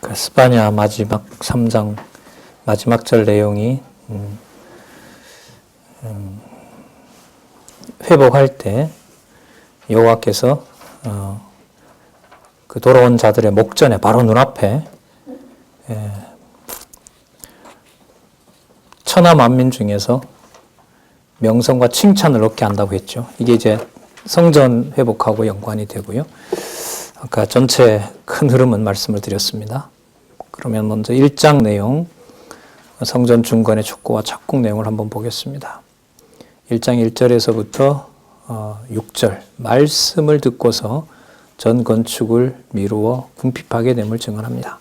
그 스바냐 마지막 3장 마지막 절 내용이 회복할 때 여호와께서 그 돌아온 자들의 목전에 바로 눈앞에 천하 만민 중에서 명성과 칭찬을 얻게 한다고 했죠. 이게 이제 성전 회복하고 연관이 되고요. 아까 전체 큰 흐름은 말씀을 드렸습니다. 그러면 먼저 1장 내용, 성전 중건의 촉구와 착공 내용을 한번 보겠습니다. 1장 1절에서부터 6절, 말씀을 듣고서 전 건축을 미루어 궁핍하게 됨을 증언합니다.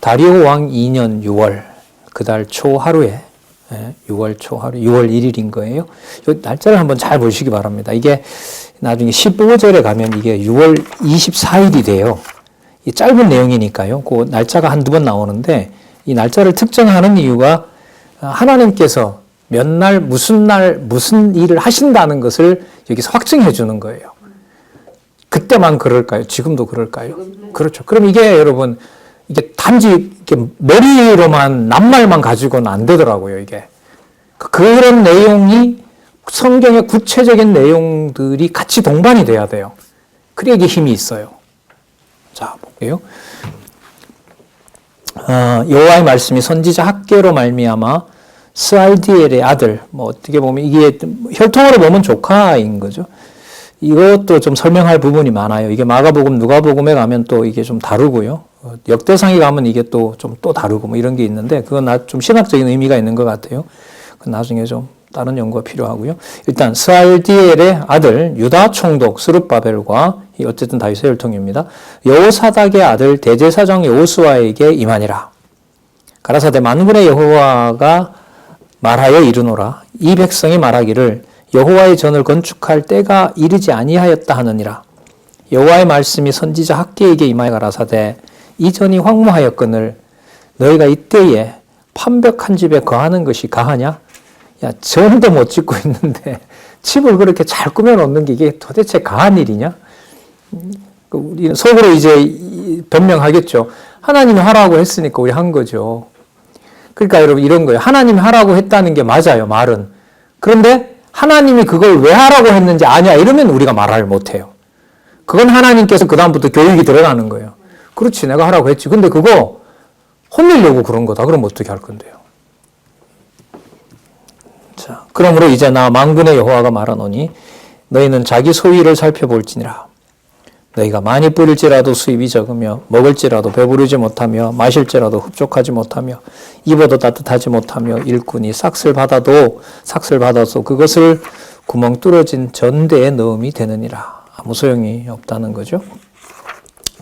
다리오 왕 2년 6월 그달 초하루에 6월 초하루 6월 1일인 거예요. 이 날짜를 한번 잘 보시기 바랍니다. 이게 나중에 15절에 가면 이게 6월 24일이 돼요. 이 짧은 내용이니까요. 그 날짜가 한두 번 나오는데 이 날짜를 특정하는 이유가 하나님께서 몇 날, 무슨 일을 하신다는 것을 여기서 확증해 주는 거예요. 그때만 그럴까요? 지금도 그럴까요? 그렇죠. 그럼 이게 여러분, 이게 단지 이렇게 머리로만, 낱말만 가지고는 안 되더라고요, 이게. 그런 내용이 성경의 구체적인 내용들이 같이 동반이 돼야 돼요. 그래야 이게 힘이 있어요. 자, 볼게요. 여호와의 말씀이 선지자 학개로 말미암아 스알디엘의 아들, 어떻게 보면 이게 혈통으로 보면 조카인 거죠. 이것도 좀 설명할 부분이 많아요. 이게 마가복음, 누가복음에 가면 또 이게 좀 다르고요. 역대상에 가면 이게 또 좀 또 다르고 이런 게 있는데 그건 좀 신학적인 의미가 있는 것 같아요. 그건 나중에 좀 다른 연구가 필요하고요. 일단 스알디엘의 아들 유다 총독 스룹바벨과 어쨌든 다윗의 혈통입니다. 여호사닥의 아들 대제사장 여호수아에게 임하니라. 가라사대 만군의 여호와가 말하여 이르노라. 이 백성이 말하기를 여호와의 전을 건축할 때가 이르지 아니하였다 하느니라. 여호와의 말씀이 선지자 학개에게 임하여 가라사대 이 전이 황무하였거늘 너희가 이때에 판벽한 집에 거하는 것이 가하냐? 야, 전도 못 짓고 있는데 집을 그렇게 잘 꾸며놓는 게 이게 도대체 가한 일이냐? 우리 속으로 이제 변명하겠죠. 하나님이 하라고 했으니까 우리 한 거죠. 그러니까 여러분 이런 거예요. 하나님이 하라고 했다는 게 맞아요, 말은. 그런데 하나님이 그걸 왜 하라고 했는지 아냐 이러면 우리가 말을 못해요. 그건 하나님께서 그 다음부터 교육이 들어가는 거예요. 그렇지, 내가 하라고 했지. 근데 그거 혼내려고 그런 거다. 그럼 어떻게 할 건데요? 자, 그러므로 이제 나 만군의 여호와가 말하노니 너희는 자기 소위를 살펴볼지니라. 너희가 많이 뿌릴지라도 수입이 적으며 먹을지라도 배부르지 못하며 마실지라도 흡족하지 못하며 입어도 따뜻하지 못하며 일꾼이 삭슬 받아서 그것을 구멍 뚫어진 전대에 넣음이 되느니라. 아무 소용이 없다는 거죠.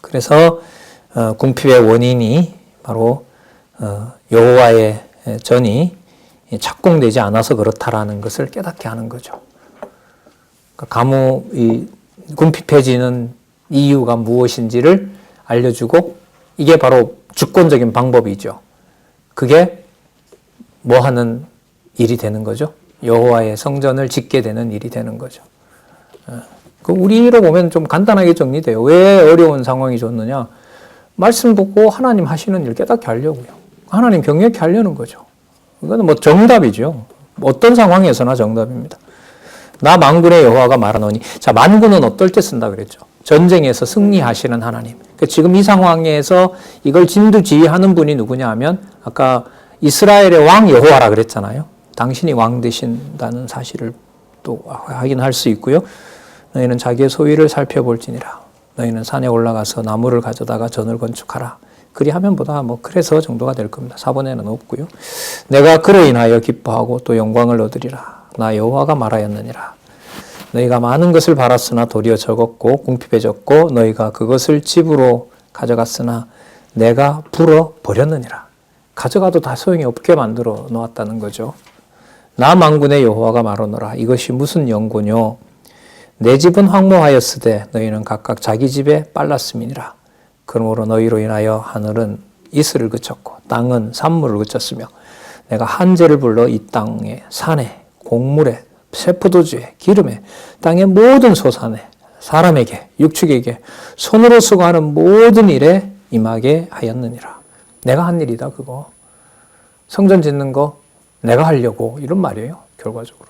그래서 궁핍의 원인이 바로 여호와의 전이 착공되지 않아서 그렇다라는 것을 깨닫게 하는 거죠. 그러니까 궁핍해지는 이유가 무엇인지를 알려주고 이게 바로 주권적인 방법이죠. 그게 뭐 하는 일이 되는 거죠? 여호와의 성전을 짓게 되는 일이 되는 거죠. 우리로 보면 좀 간단하게 정리돼요. 왜 어려운 상황이 좋느냐? 말씀 듣고 하나님 하시는 일 깨닫게 하려고요. 하나님 경외케 하려는 거죠. 이거는 정답이죠. 어떤 상황에서나 정답입니다. 나 만군의 여호와가 말하노니. 자, 만군은 어떨 때 쓴다 그랬죠? 전쟁에서 승리하시는 하나님. 그러니까 지금 이 상황에서 이걸 진두지휘하는 분이 누구냐 하면 아까 이스라엘의 왕 여호와라 그랬잖아요. 당신이 왕 되신다는 사실을 또 확인할 수 있고요. 너희는 자기의 소위를 살펴볼지니라. 너희는 산에 올라가서 나무를 가져다가 전을 건축하라. 그리하면 보다 그래서 정도가 될 겁니다. 4번에는 없고요. 내가 그로 인하여 기뻐하고 또 영광을 얻으리라. 나 여호와가 말하였느니라. 너희가 많은 것을 바랐으나 도리어 적었고 궁핍해졌고 너희가 그것을 집으로 가져갔으나 내가 불어 버렸느니라. 가져가도 다 소용이 없게 만들어 놓았다는 거죠. 나 만군의 여호와가 말하노라. 이것이 무슨 연고뇨? 내 집은 황무하였으되 너희는 각각 자기 집에 빨랐음이니라. 그러므로 너희로 인하여 하늘은 이슬을 그쳤고 땅은 산물을 그쳤으며 내가 한재를 불러 이 땅에 산에 곡물에 새포도주에 기름에 땅의 모든 소산에 사람에게 육축에게 손으로 수고하는 모든 일에 임하게 하였느니라. 내가 한 일이다 그거. 성전 짓는 거 내가 하려고 이런 말이에요. 결과적으로.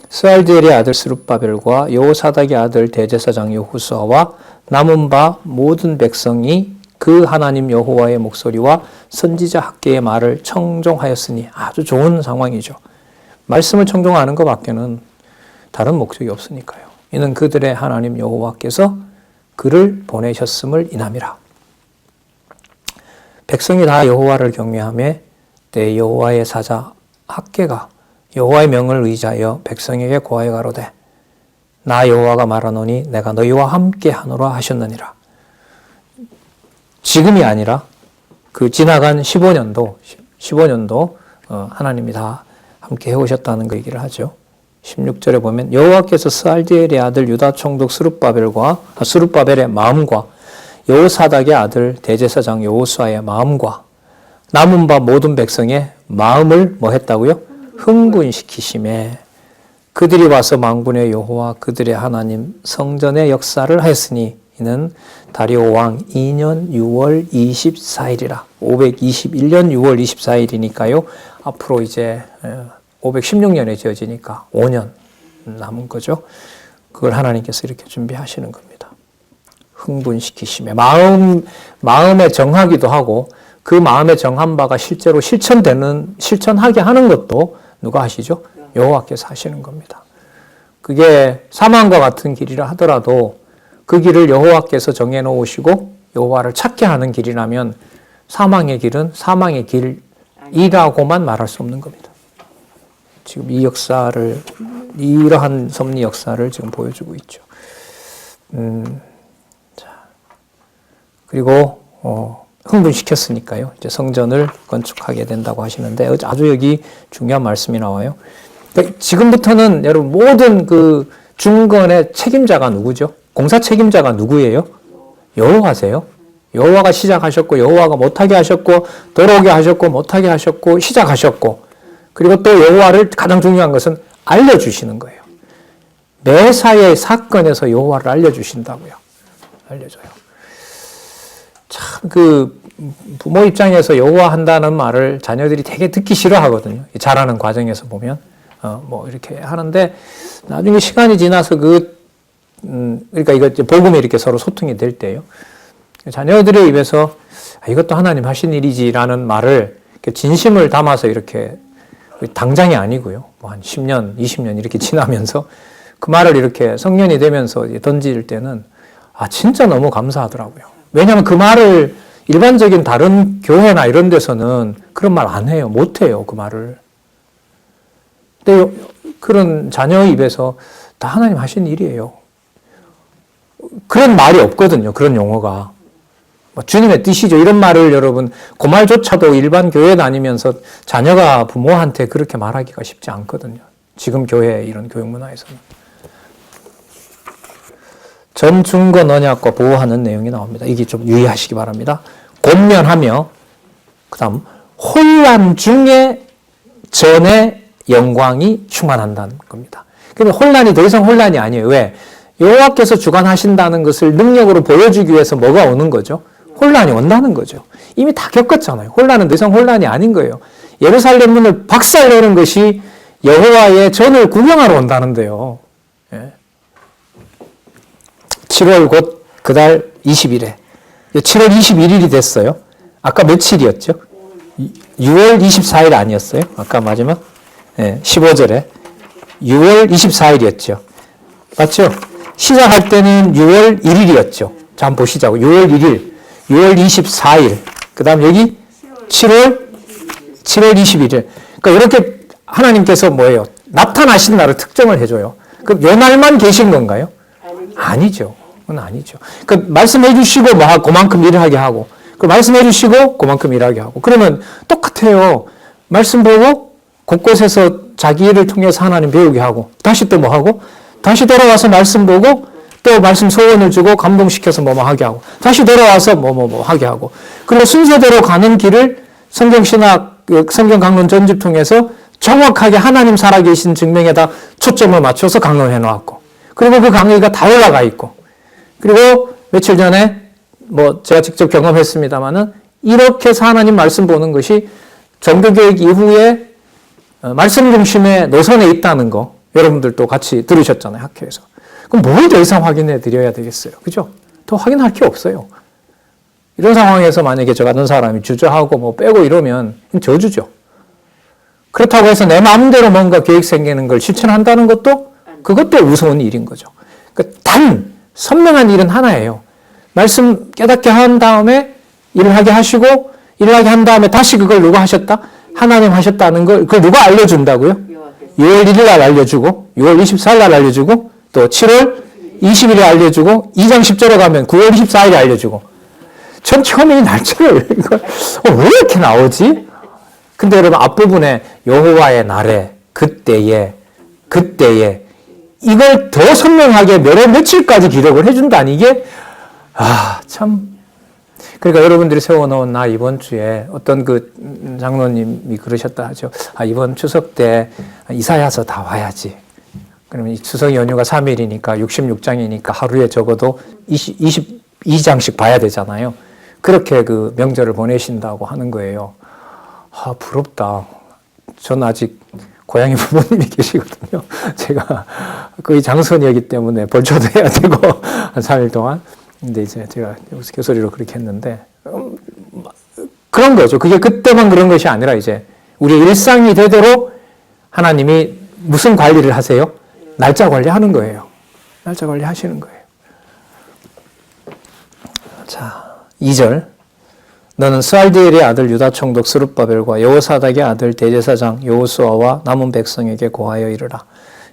스알디엘의 아들 스룹바벨과 여호사닥의 아들 대제사장 여호수아와 남은 바 모든 백성이 그 하나님 여호와의 목소리와 선지자 학계의 말을 청종하였으니 아주 좋은 상황이죠. 말씀을 청종하는 것밖에는 다른 목적이 없으니까요. 이는 그들의 하나님 여호와께서 그를 보내셨음을 인함이라. 백성이 다 여호와를 경외하며 때 여호와의 사자 학계가 여호와의 명을 의지하여 백성에게 고하여 가로되 나 여호와가 말하노니 내가 너희와 함께 하노라 하셨느니라. 지금이 아니라 그 지나간 15년도 하나님이 다 함께 해오셨다는 그 얘기를 하죠. 16절에 보면 여호와께서 스알디엘의 아들 유다 총독 스룹바벨의 마음과 여호사닥의 아들 대제사장 여호수아의 마음과 남은 바 모든 백성의 마음을 뭐 했다고요? 흥분시키심에 그들이 와서 만군의 여호와 그들의 하나님 성전의 역사를 하였으니 이는 다리오 왕 2년 6월 24일이라. 521년 6월 24일이니까요. 앞으로 이제 516년에 지어지니까 5년 남은 거죠. 그걸 하나님께서 이렇게 준비하시는 겁니다. 흥분시키심에 마음에 정하기도 하고 그 마음에 정한 바가 실제로 실천하게 하는 것도 누가 하시죠? 여호와께서 하시는 겁니다. 그게 사망과 같은 길이라 하더라도 그 길을 여호와께서 정해놓으시고 여호와를 찾게 하는 길이라면 사망의 길은 사망의 길이라고만 말할 수 없는 겁니다. 지금 이 역사를, 이러한 섭리 역사를 지금 보여주고 있죠. 자, 그리고 흥분시켰으니까요. 이제 성전을 건축하게 된다고 하시는데 아주 여기 중요한 말씀이 나와요. 그러니까 지금부터는 여러분 모든 그 중건의 책임자가 누구죠? 공사 책임자가 누구예요? 여호와세요. 여호와가 시작하셨고 여호와가 못하게 하셨고 돌아오게 하셨고 못하게 하셨고 시작하셨고 그리고 또 여호와를 가장 중요한 것은 알려주시는 거예요. 매사의 사건에서 여호와를 알려주신다고요. 알려줘요. 참 그 부모 입장에서 여호와 한다는 말을 자녀들이 되게 듣기 싫어하거든요. 자라는 과정에서 보면 뭐 이렇게 하는데 나중에 시간이 지나서 그러니까 이거 복음에 이렇게 서로 소통이 될 때요. 자녀들의 입에서 이것도 하나님 하신 일이지라는 말을 진심을 담아서 이렇게 당장이 아니고요. 뭐 한 10년, 20년 이렇게 지나면서 그 말을 이렇게 성년이 되면서 던질 때는 진짜 너무 감사하더라고요. 왜냐하면 그 말을 일반적인 다른 교회나 이런 데서는 그런 말 안 해요. 못 해요. 그 말을. 근데 그런 자녀 입에서 다 하나님 하신 일이에요. 그런 말이 없거든요. 그런 용어가. 주님의 뜻이죠. 이런 말을 여러분, 그 말조차도 일반 교회 다니면서 자녀가 부모한테 그렇게 말하기가 쉽지 않거든요. 지금 교회, 이런 교육 문화에서는. 전, 중건 언약과 보호하는 내용이 나옵니다. 이게 좀 유의하시기 바랍니다. 권면하며, 그 다음, 혼란 중에 전의 영광이 충만한다는 겁니다. 그러면 혼란이 더 이상 혼란이 아니에요. 왜? 여호와께서 주관하신다는 것을 능력으로 보여주기 위해서 뭐가 오는 거죠? 혼란이 온다는 거죠. 이미 다 겪었잖아요. 혼란은 더 이상 혼란이 아닌 거예요. 예루살렘 문을 박살내는 것이 여호와의 전을 구경하러 온다는데요. 7월 곧 그달 20일에 7월 21일이 됐어요. 아까 며칠이었죠? 6월 24일 아니었어요? 아까 마지막 15절에 6월 24일이었죠. 맞죠? 시작할 때는 6월 1일이었죠. 자, 한번 보시자고. 6월 1일, 6월 24일, 그 다음 여기 7월 21일. 그러니까 이렇게 하나님께서 뭐예요? 나타나신 날을 특정을 해줘요. 그럼 요 날만 계신 건가요? 아니죠. 그건 아니죠. 그러니까 말씀해 주시고 뭐 그만큼 일을 하게 하고, 그 말씀해 주시고 그만큼 일하게 하고. 그러면 똑같아요. 말씀 보고 곳곳에서 자기 일을 통해서 하나님 배우게 하고, 다시 또 뭐 하고, 다시 돌아와서 말씀 보고 또 말씀 소원을 주고 감동시켜서 뭐뭐 하게 하고 다시 돌아와서 뭐뭐 하게 하고 그리고 순서대로 가는 길을 성경신학, 성경강론 전집 통해서 정확하게 하나님 살아계신 증명에다 초점을 맞춰서 강론해 놓았고 그리고 그 강의가 다 올라가 있고 그리고 며칠 전에 뭐 제가 직접 경험했습니다만은 이렇게 해서 하나님 말씀 보는 것이 종교개혁 이후에 말씀 중심의 노선에 있다는 거 여러분들도 같이 들으셨잖아요, 학교에서. 그럼 뭘 더 이상 확인해 드려야 되겠어요, 그죠? 더 확인할 게 없어요. 이런 상황에서 만약에 저 같은 사람이 주저하고 뭐 빼고 이러면 저주죠. 그렇다고 해서 내 마음대로 뭔가 계획 생기는 걸 실천한다는 것도 그것도 무서운 일인 거죠. 그러니까 단 선명한 일은 하나예요. 말씀 깨닫게 한 다음에 일을 하게 하시고 일을 하게 한 다음에 다시 그걸 누가 하셨다? 하나님 하셨다는 걸 그걸 누가 알려준다고요? 6월 1일 날 알려주고 6월 24일 날 알려주고 또 7월 20일에 알려주고 2장 10절에 가면 9월 24일에 알려주고 전 처음에 이 날짜를 왜 이렇게 나오지? 근데 여러분 앞부분에 여호와의 날에 그때에 이걸 더 선명하게 몇월 며칠까지 기록을 해준다니 이게 참 그러니까 여러분들이 세워놓은 나 이번 주에 어떤 그 장로님이 그러셨다 하죠. 이번 추석 때 이사야서 다 와야지. 그러면 이 추석 연휴가 3일이니까 66장이니까 하루에 적어도 22장씩 봐야 되잖아요. 그렇게 그 명절을 보내신다고 하는 거예요. 부럽다. 전 아직 고향에 부모님이 계시거든요. 제가 거의 장손이었기 때문에 벌초도 해야 되고 한 3일 동안. 근데 이제 제가 우스갯소리로 그렇게 했는데 그런 거죠. 그게 그때만 그런 것이 아니라 이제 우리의 일상이 되도록 하나님이 무슨 관리를 하세요? 날짜 관리하는 거예요. 날짜 관리하시는 거예요. 자, 2절. 너는 스알디엘의 아들 유다 총독 스룹바벨과 여호사닥의 아들 대제사장 여호수아와 남은 백성에게 고하여 이르라.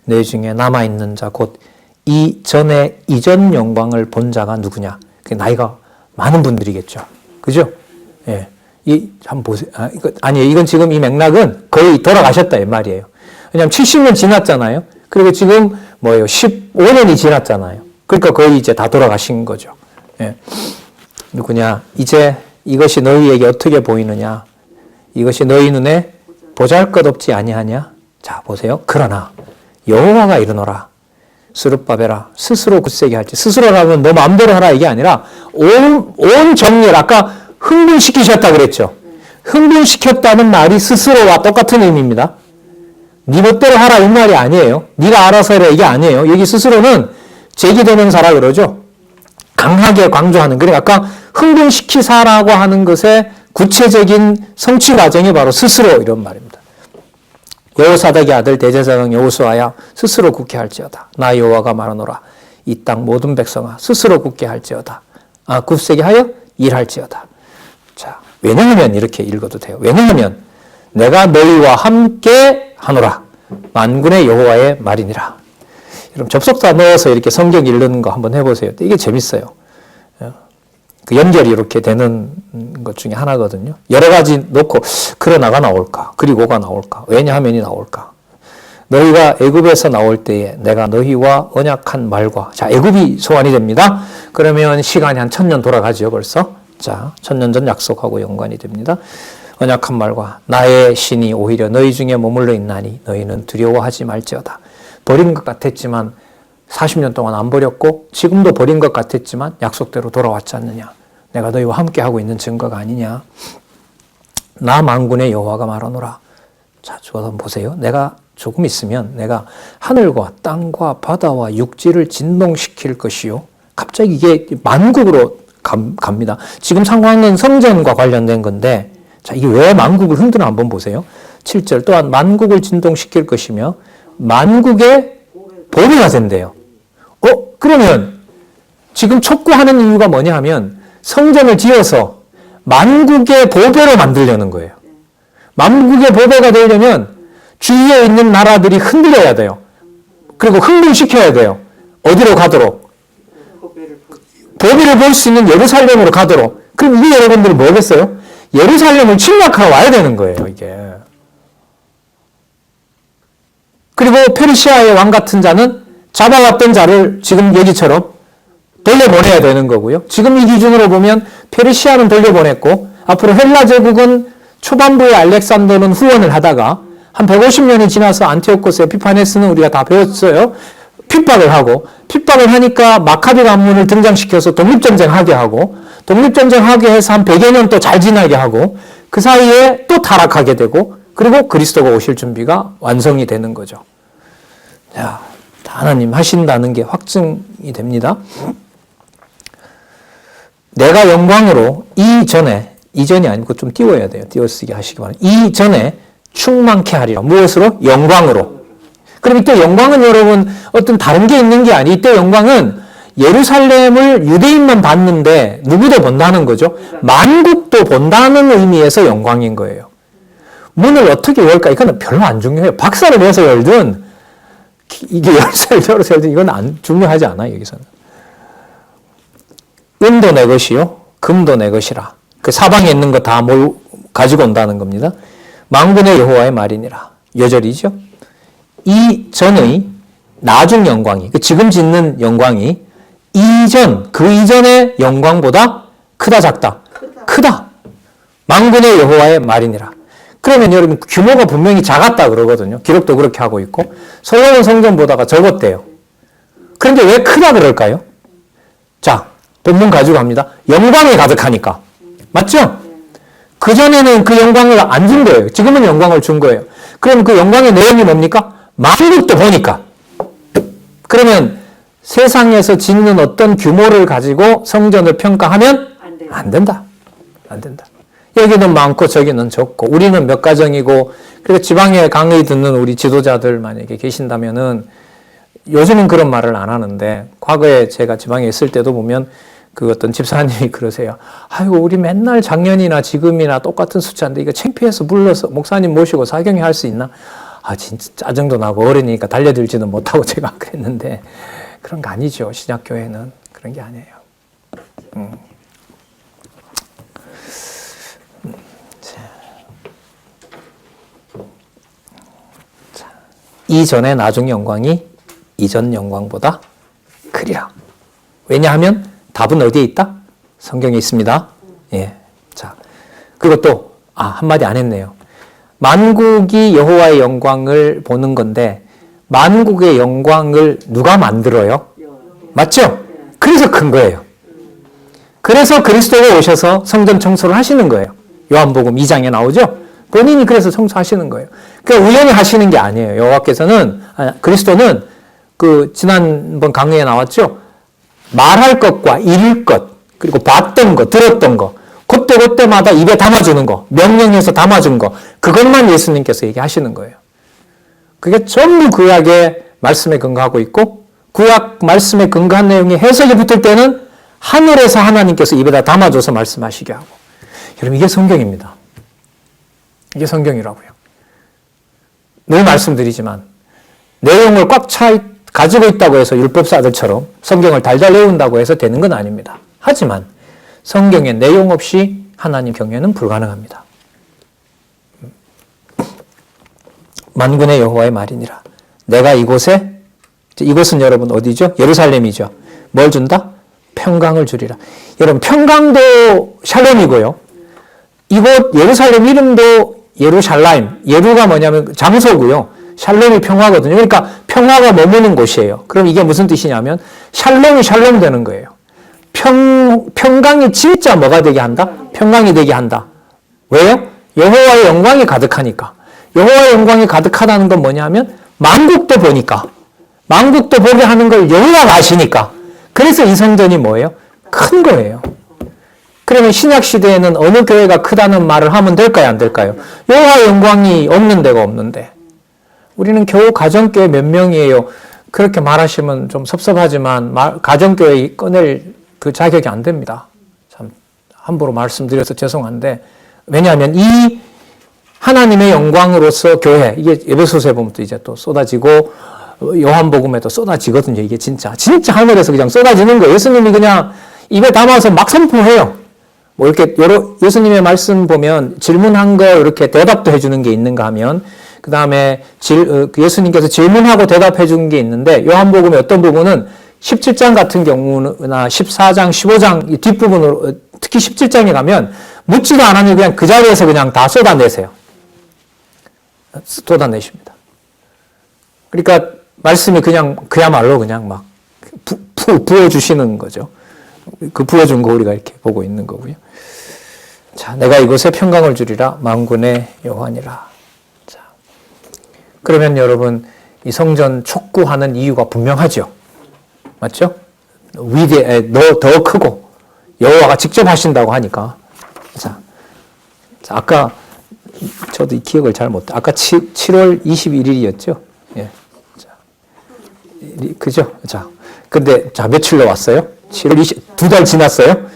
내 중에 남아있는 자 곧 이전에 이전 영광을 본 자가 누구냐? 그 나이가 많은 분들이겠죠. 그죠? 예. 한번 보세요. 이건 지금 이 맥락은 거의 돌아가셨다, 이 말이에요. 왜냐하면 70년 지났잖아요. 그리고 지금 15년이 지났잖아요. 그러니까 거의 이제 다 돌아가신 거죠. 예. 누구냐? 이제 이것이 너희에게 어떻게 보이느냐? 이것이 너희 눈에 보잘것없지 아니하냐? 자, 보세요. 그러나 여호와가 이르노라. 스룹바벨아 스스로 굳세게 할지. 스스로라면 너 마음대로 하라 이게 아니라 온 정리를 아까 흥분시키셨다 그랬죠. 흥분시켰다는 말이 스스로와 똑같은 의미입니다. 네 멋대로 하라 이 말이 아니에요. 네가 알아서 해라 이게 아니에요. 여기 스스로는 제기대명사라 그러죠. 강하게 강조하는. 그러니까 아까 흥분시키사라고 하는 것의 구체적인 성취 과정이 바로 스스로 이런 말입니다. 여호사닥의 아들 대제사장 여호수아야 스스로 굳게 할지어다. 나 여호와가 말하노라. 이 땅 모든 백성아 스스로 굳게 할지어다. 굳세게 하여 일할지어다. 자, 왜냐하면 이렇게 읽어도 돼요. 왜냐하면 내가 너희와 함께 하노라. 만군의 여호와의 말이니라. 여러분 접속사 넣어서 이렇게 성경 읽는 거 한번 해보세요. 이게 재밌어요. 그 연결이 이렇게 되는 것 중에 하나거든요. 여러 가지 놓고 그러나가 나올까? 그리고가 나올까? 왜냐하면이 나올까? 너희가 애굽에서 나올 때에 내가 너희와 언약한 말과 자 애굽이 소환이 됩니다. 그러면 시간이 한 1000년 돌아가죠 벌써. 자 1000년 전 약속하고 연관이 됩니다. 언약한 말과 나의 신이 오히려 너희 중에 머물러 있나니 너희는 두려워하지 말지어다. 버린 것 같았지만 40년 동안 안 버렸고 지금도 버린 것 같았지만 약속대로 돌아왔지 않느냐. 내가 너희와 함께하고 있는 증거가 아니냐. 나 만군의 여호와가 말하노라. 자, 저거 한번 보세요. 내가 조금 있으면 내가 하늘과 땅과 바다와 육지를 진동시킬 것이요. 갑자기 이게 만국으로 갑니다. 지금 상황은 성전과 관련된 건데 자, 이게 왜 만국을 흔드나 한번 보세요. 7절 또한 만국을 진동시킬 것이며 만국의 보배가 된대요. 그러면 지금 촉구하는 이유가 뭐냐 하면 성전을 지어서 만국의 보배로 만들려는 거예요. 만국의 보배가 되려면 주위에 있는 나라들이 흔들려야 돼요. 그리고 흥분시켜야 돼요. 어디로 가도록? 보배를 볼 수 있는 예루살렘으로 가도록. 그럼 이게 여러분들은 뭐겠어요? 예루살렘을 침략하러 와야 되는 거예요, 이게. 그리고 페르시아의 왕 같은 자는 잡아왔던 자를 지금 얘기처럼 돌려보내야 되는 거고요. 지금 이 기준으로 보면 페르시아는 돌려보냈고 앞으로 헬라 제국은 초반부에 알렉산더는 후원을 하다가 한 150년이 지나서 안티오코스 에피파네스는 우리가 다 배웠어요. 핍박을 하고 핍박을 하니까 마카비 가문을 등장시켜서 독립전쟁하게 하고 독립전쟁하게 해서 한 100여 년 또 잘 지나게 하고 그 사이에 또 타락하게 되고 그리고 그리스도가 오실 준비가 완성이 되는 거죠. 자, 하나님 하신다는 게 확증이 됩니다. 내가 영광으로 이전이 아니고 좀 띄워야 돼요. 띄워쓰기 하시기 바랍니다. 이전에 충만케 하리라. 무엇으로? 영광으로. 그럼 이때 영광은 여러분 어떤 다른 게 있는 게 아니. 이때 영광은 예루살렘을 유대인만 봤는데 누구도 본다는 거죠. 만국도 본다는 의미에서 영광인 거예요. 문을 어떻게 열까? 이건 별로 안 중요해요. 박사를 해서 열든 이게 10살 열어서 열든 이건 안 중요하지 않아요. 여기서는. 은도 내 것이요 금도 내 것이라. 그 사방에 있는 거 다 가지고 온다는 겁니다. 만군의 여호와의 말이니라. 여절이죠. 이 전의 나중 영광이, 지금 짓는 영광이 그 이전의 영광보다 크다 작다? 크다. 만군의 여호와의 말이니라. 그러면 여러분 규모가 분명히 작았다 그러거든요. 기록도 그렇게 하고 있고 솔로몬 성전보다가 적었대요. 그런데 왜 크다 그럴까요? 자, 본문 가지고 갑니다. 영광이 가득하니까. 맞죠? 그전에는 그 영광을 안 준 거예요. 지금은 영광을 준 거예요. 그럼 그 영광의 내용이 뭡니까? 만국도 보니까. 그러면 세상에서 짓는 어떤 규모를 가지고 성전을 평가하면 안 된다. 안 된다. 여기는 많고 저기는 적고 우리는 몇 가정이고 그리고 지방에 강의 듣는 우리 지도자들 만약에 계신다면은 요즘은 그런 말을 안 하는데 과거에 제가 지방에 있을 때도 보면 그 어떤 집사님이 그러세요. 아이고 우리 맨날 작년이나 지금이나 똑같은 숫자인데 이거 창피해서 불러서 목사님 모시고 사경회 할 수 있나? 아 진짜 짜증도 나고 어른이니까 달려들지는 못하고 제가 그랬는데 그런 거 아니죠. 신약교회는 그런 게 아니에요. 이전의 나중 영광이 이전 영광보다 크리라. 왜냐하면 답은 어디에 있다? 성경에 있습니다. 예. 자, 그리고 또 한마디 안 했네요. 만국이 여호와의 영광을 보는 건데 만국의 영광을 누가 만들어요? 맞죠? 그래서 큰 거예요. 그래서 그리스도가 오셔서 성전 청소를 하시는 거예요. 요한복음 2장에 나오죠? 본인이 그래서 청소하시는 거예요. 그러니까 우연히 하시는 게 아니에요. 여호와께서는, 그리스도는 그 지난번 강의에 나왔죠? 말할 것과 이룰 것, 그리고 봤던 거, 들었던 거, 그때마다 입에 담아주는 거, 명령해서 담아준 거, 그것만 예수님께서 얘기하시는 거예요. 그게 전부 구약의 말씀에 근거하고 있고, 구약 말씀에 근거한 내용이 해석이 붙을 때는 하늘에서 하나님께서 입에다 담아줘서 말씀하시게 하고. 여러분, 이게 성경입니다. 이게 성경이라고요. 늘 말씀드리지만, 내용을 꽉 가지고 있다고 해서 율법사들처럼 성경을 달달 외운다고 해서 되는 건 아닙니다. 하지만 성경의 내용 없이 하나님 경외는 불가능합니다. 만군의 여호와의 말이니라. 내가 이곳은 여러분 어디죠? 예루살렘이죠. 뭘 준다? 평강을 주리라. 여러분 평강도 샬롬이고요. 이곳 예루살렘 이름도 예루샬라임. 예루가 뭐냐면 장소고요. 샬롬이 평화거든요. 그러니까 평화가 머무는 곳이에요. 그럼 이게 무슨 뜻이냐면 샬롬이 샬롬 되는 거예요. 평강이 진짜 뭐가 되게 한다? 평강이 되게 한다. 왜요? 여호와의 영광이 가득하니까. 여호와의 영광이 가득하다는 건 뭐냐면 만국도 보니까. 만국도 보게 하는 걸 여호와가 아시니까. 그래서 이 성전이 뭐예요? 큰 거예요. 그러면 신약 시대에는 어느 교회가 크다는 말을 하면 될까요? 안 될까요? 여호와의 영광이 없는 데가 없는데. 우리는 겨우 가정교회 몇 명이에요. 그렇게 말하시면 좀 섭섭하지만 가정교회 꺼낼 그 자격이 안 됩니다. 참 함부로 말씀드려서 죄송한데 왜냐하면 이 하나님의 영광으로서 교회 이게 에베소서에 보면 또 이제 또 쏟아지고 요한복음에도 쏟아지거든요. 이게 진짜 하늘에서 그냥 쏟아지는 거예요. 예수님이 그냥 입에 담아서 막 선포해요. 뭐 이렇게 예수님의 말씀 보면 질문한 거 이렇게 대답도 해주는 게 있는가 하면 그 다음에 예수님께서 질문하고 대답해 준 게 있는데 요한복음의 어떤 부분은 17장 같은 경우나 14장, 15장 이 뒷부분으로 특히 17장에 가면 묻지도 않으니 그냥 그 자리에서 그냥 다 쏟아내세요. 쏟아내십니다. 그러니까 말씀이 그야말로 그냥 막 부어주시는 거죠. 그 부어준 거 우리가 이렇게 보고 있는 거고요. 자, 내가 이곳에 평강을 주리라 만군의 여호와니라. 자, 그러면 여러분 이 성전 촉구하는 이유가 분명하죠. 맞죠? 더 크고 여호와가 직접 하신다고 하니까. 자, 아까 저도 이 기억을 잘 못. 아까 7월 21일이었죠. 예. 자, 그죠? 자, 근데 며칠로 왔어요? 7월 2달 지났어요?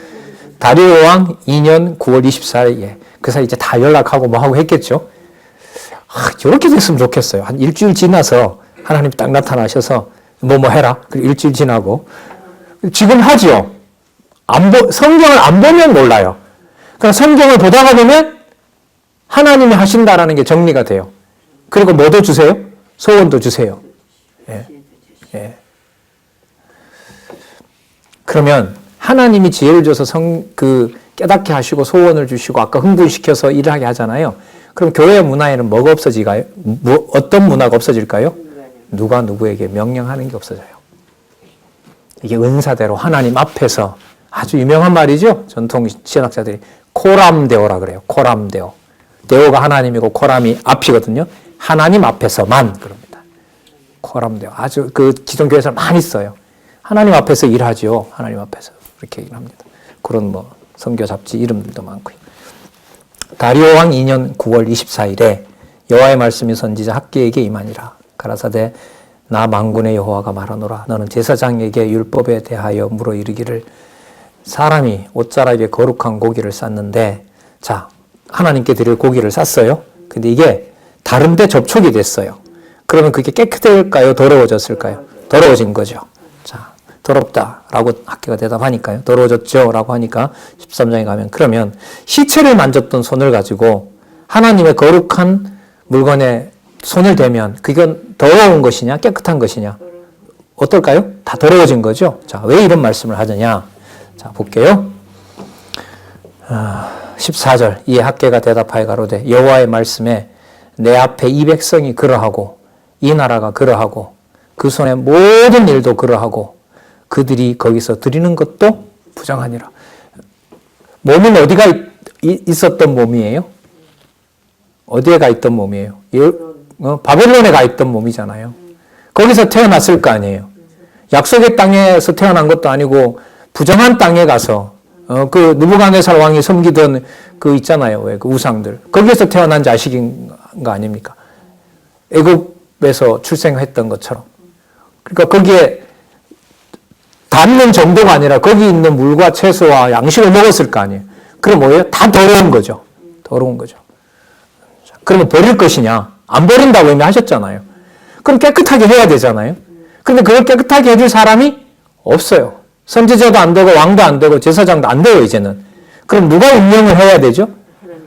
다리오 왕 2년 9월 24일에 그 사이 이제 다 연락하고 뭐 하고 했겠죠. 이렇게 됐으면 좋겠어요. 한 일주일 지나서 하나님 딱 나타나셔서 뭐 해라. 그리고 일주일 지나고 지금 하지요. 성경을 안 보면 몰라요. 그러니까 성경을 보다가 보면 하나님이 하신다라는 게 정리가 돼요. 그리고 뭐도 주세요? 소원도 주세요. 예. 예. 그러면 하나님이 지혜를 줘서 깨닫게 하시고 소원을 주시고 아까 흥분시켜서 일을 하게 하잖아요. 그럼 교회 문화에는 뭐가 없어질까요? 어떤 문화가 없어질까요? 누가 누구에게 명령하는 게 없어져요. 이게 은사대로 하나님 앞에서 아주 유명한 말이죠. 전통 신학자들이 코람데오라 그래요. 코람데오. 데오가 하나님이고 코람이 앞이거든요. 하나님 앞에서만 그럽니다. 코람데오. 아주 그 기존 교회에서 많이 써요. 하나님 앞에서 일하죠. 하나님 앞에서 그렇게 일합니다. 그런 뭐 선교 잡지 이름들도 많고요. 다리오 왕 2년 9월 24일에 여호와의 말씀이 선지자 학개에게 임하니라. 가라사대 나 만군의 여호와가 말하노라. 너는 제사장에게 율법에 대하여 물어 이르기를 사람이 옷자락에 거룩한 고기를 쌌는데 자 하나님께 드릴 고기를 쌌어요. 근데 이게 다른 데 접촉이 됐어요. 그러면 그게 깨끗할까요? 더러워졌을까요? 더러워진 거죠. 자, 더럽다라고 학개가 대답하니까요. 더러워졌죠? 라고 하니까 13장에 가면 그러면 시체를 만졌던 손을 가지고 하나님의 거룩한 물건에 손을 대면 그건 더러운 것이냐 깨끗한 것이냐 어떨까요? 다 더러워진 거죠. 자, 왜 이런 말씀을 하느냐? 자, 볼게요. 14절 이에 학개가 대답하여 가로되 여호와의 말씀에 내 앞에 이 백성이 그러하고 이 나라가 그러하고 그 손의 모든 일도 그러하고 그들이 거기서 드리는 것도 부정하니라. 몸은 어디가 있었던 몸이에요? 어디에 가 있던 몸이에요? 바벨론에 가 있던 몸이잖아요. 거기서 태어났을 거 아니에요. 약속의 땅에서 태어난 것도 아니고 부정한 땅에 가서 그 느부갓네살 왕이 섬기던 그 있잖아요. 왜 그 우상들. 거기에서 태어난 자식인 거 아닙니까? 애굽에서 출생했던 것처럼. 그러니까 거기에 닿는 정도가 아니라 거기 있는 물과 채소와 양식을 먹었을 거 아니에요. 그럼 뭐예요? 다 더러운 거죠. 더러운 거죠. 그러면 버릴 것이냐? 안 버린다고 이미 하셨잖아요. 그럼 깨끗하게 해야 되잖아요. 근데 그걸 깨끗하게 해줄 사람이 없어요. 선지자도 안 되고 왕도 안 되고 제사장도 안 돼요 이제는. 그럼 누가 운명을 해야 되죠?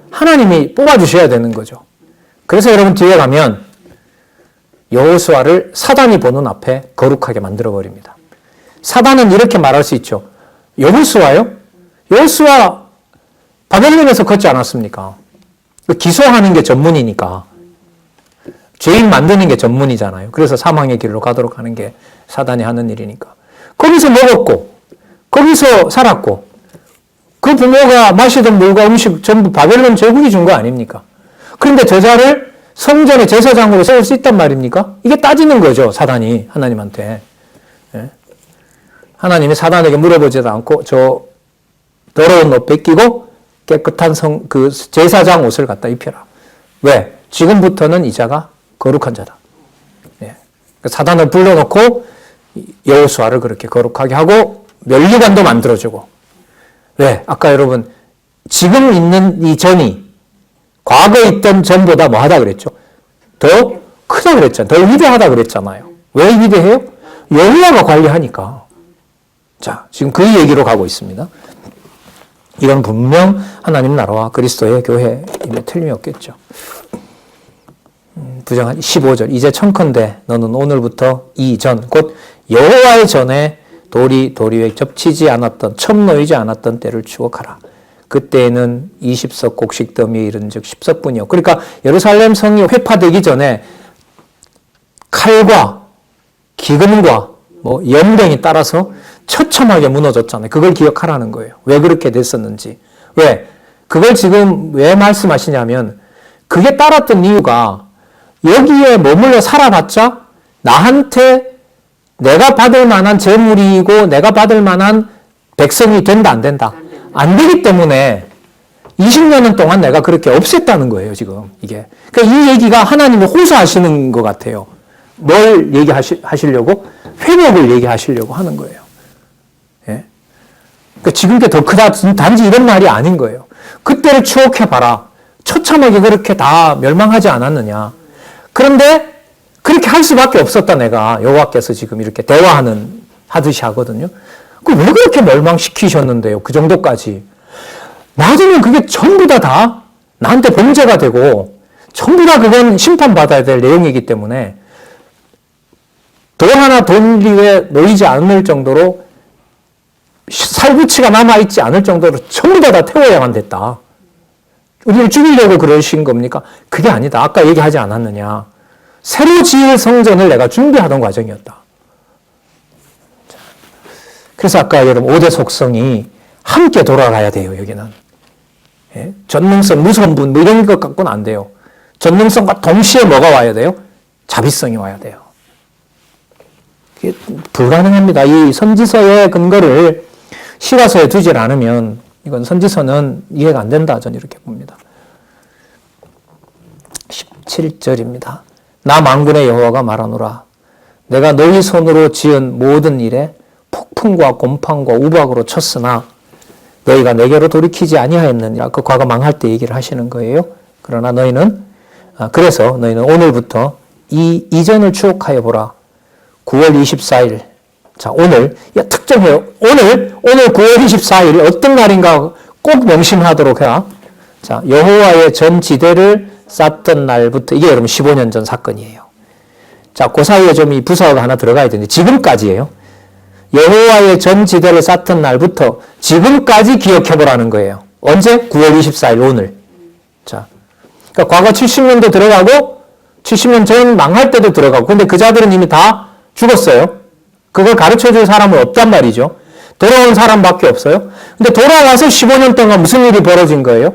하나님이 뽑아주셔야 되는 거죠. 그래서 여러분 뒤에 가면 여호수아를 사단이 보는 앞에 거룩하게 만들어버립니다. 사단은 이렇게 말할 수 있죠. 여호수아요? 여호수아 바벨론에서 걷지 않았습니까? 기소하는 게 전문이니까. 죄인 만드는 게 전문이잖아요. 그래서 사망의 길로 가도록 하는 게 사단이 하는 일이니까. 거기서 먹었고 거기서 살았고 그 부모가 마시던 물과 음식 전부 바벨론 제국이 준 거 아닙니까? 그런데 저자를 성전의 제사장으로 세울 수 있단 말입니까? 이게 따지는 거죠. 사단이 하나님한테. 예? 하나님이 사단에게 물어보지도 않고 저 더러운 옷 벗기고 깨끗한 그 제사장 옷을 갖다 입혀라. 왜? 지금부터는 이 자가 거룩한 자다. 예. 사단을 불러놓고 여호수아를 그렇게 거룩하게 하고 면류관도 만들어주고. 왜? 아까 여러분 지금 있는 이 전이 과거에 있던 전보다 뭐 하다 그랬죠? 더 크다 그랬잖아요. 더 위대하다 그랬잖아요. 왜 위대해요? 여호와가 관리하니까. 자, 지금 그 얘기로 가고 있습니다. 이건 분명 하나님 나라와 그리스도의 교회임에 틀림이 없겠죠. 부정한 15절 이제 청컨대 너는 오늘부터 이 전 곧 여호와의 전에 돌이 위에 접치지 않았던 첨 놓이지 않았던 때를 추억하라. 그때에는 20석 곡식 더미에 이른 즉 10석뿐이요. 그러니까 예루살렘 성이 회파되기 전에 칼과 기근과 뭐 염병이 따라서 처참하게 무너졌잖아요. 그걸 기억하라는 거예요. 왜 그렇게 됐었는지. 왜? 그걸 지금 왜 말씀하시냐면 그게 따랐던 이유가 여기에 머물러 살아봤자 나한테 내가 받을 만한 재물이고 내가 받을 만한 백성이 된다 안 된다? 안 되기 때문에 20년 동안 내가 그렇게 없앴다는 거예요, 지금 이게. 그러니까 이 얘기가 하나님이 호소하시는 것 같아요. 뭘 얘기하시려고? 회복을 얘기하시려고 하는 거예요. 예? 그러니까 지금 게 더 크다, 단지 이런 말이 아닌 거예요. 그때를 추억해봐라. 처참하게 그렇게 다 멸망하지 않았느냐. 그런데 그렇게 할 수밖에 없었다, 내가. 여호와께서 지금 이렇게 하듯이 하거든요. 왜 그렇게 멸망시키셨는데요? 그 정도까지. 나중에 그게 전부 다 나한테 범죄가 되고 전부 다 그건 심판받아야 될 내용이기 때문에 돌 하나 돌리에 놓이지 않을 정도로 살구치가 남아있지 않을 정도로 전부 다 태워야만 됐다. 우리를 죽이려고 그러신 겁니까? 그게 아니다. 아까 얘기하지 않았느냐. 새로 지을 성전을 내가 준비하던 과정이었다. 그래서 아까 여러분 5대 속성이 함께 돌아가야 돼요. 여기는. 예? 전능성, 무선분 뭐 이런 것 갖고는 안 돼요. 전능성과 동시에 뭐가 와야 돼요? 자비성이 와야 돼요. 그게 불가능합니다. 이 선지서의 근거를 실화서에 두질 않으면 이건 선지서는 이해가 안 된다. 저는 이렇게 봅니다. 17절입니다. 나 만군의 여호와가 말하노라. 내가 너희 손으로 지은 모든 일에 폭풍과 곰팡과 우박으로 쳤으나 너희가 내게로 돌이키지 아니하였느니라. 그 과거 망할 때 얘기를 하시는 거예요. 그러나 그래서 너희는 오늘부터 이 이전을 추억하여 보라. 9월 24일. 자, 오늘, 특정해요. 오늘 9월 24일 어떤 날인가 꼭 명심하도록 해라. 자, 여호와의 전 지대를 쌓던 날부터, 이게 여러분 15년 전 사건이에요. 자, 그 사이에 좀 이 부사가 하나 들어가야 되는데, 지금까지예요. 여호와의 전 지대를 쌓던 날부터 지금까지 기억해보라는 거예요. 언제? 9월 24일 오늘. 자, 그러니까 과거 70년도 들어가고 70년 전 망할 때도 들어가고 근데 그 자들은 이미 다 죽었어요. 그걸 가르쳐줄 사람은 없단 말이죠. 돌아온 사람밖에 없어요. 근데 돌아와서 15년 동안 무슨 일이 벌어진 거예요?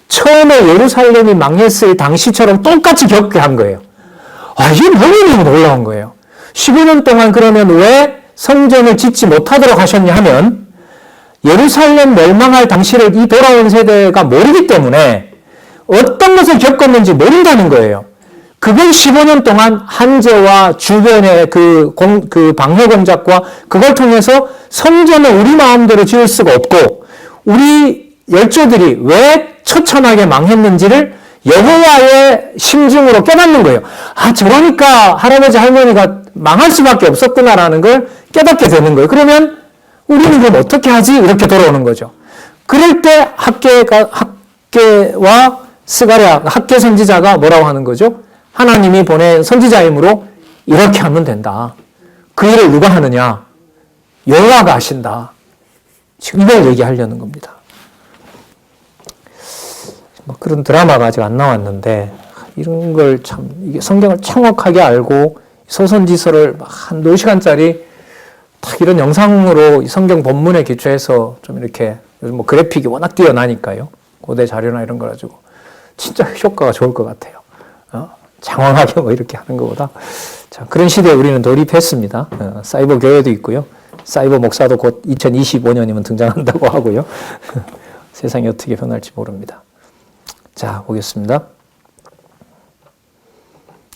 처음에 예루살렘이 망했을 당시처럼 똑같이 겪게 한 거예요. 이게 너무 놀라운 거예요. 15년 동안 그러면 왜 성전을 짓지 못하도록 하셨냐 하면 예루살렘 멸망할 당시를 이 돌아온 세대가 모르기 때문에 어떤 것을 겪었는지 모른다는 거예요. 그걸 15년 동안 한재와 주변의 그 방해 공작과 그걸 통해서 성전을 우리 마음대로 지을 수가 없고 우리 열조들이 왜 처참하게 망했는지를 여호와의 심중으로 깨닫는 거예요. 저러니까 할아버지 할머니가 망할 수밖에 없었구나라는 걸 깨닫게 되는 거예요. 그러면 우리는 그럼 어떻게 하지? 이렇게 돌아오는 거죠. 그럴 때 학계와 스가랴, 학계 선지자가 뭐라고 하는 거죠? 하나님이 보낸 선지자이므로 이렇게 하면 된다. 그 일을 누가 하느냐? 여호와가 하신다. 지금 이걸 얘기하려는 겁니다. 그런 드라마가 아직 안 나왔는데 이런 걸 참 이게 성경을 정확하게 알고 소선지서를 한 4시간짜리 딱 이런 영상으로 성경 본문에 기초해서 좀 이렇게 요즘 그래픽이 워낙 뛰어나니까요. 고대 자료나 이런 거 가지고 진짜 효과가 좋을 것 같아요. 장황하게 이렇게 하는 것보다. 자, 그런 시대에 우리는 돌입했습니다. 사이버 교회도 있고요. 사이버 목사도 곧 2025년이면 등장한다고 하고요. 세상이 어떻게 변할지 모릅니다. 자, 보겠습니다.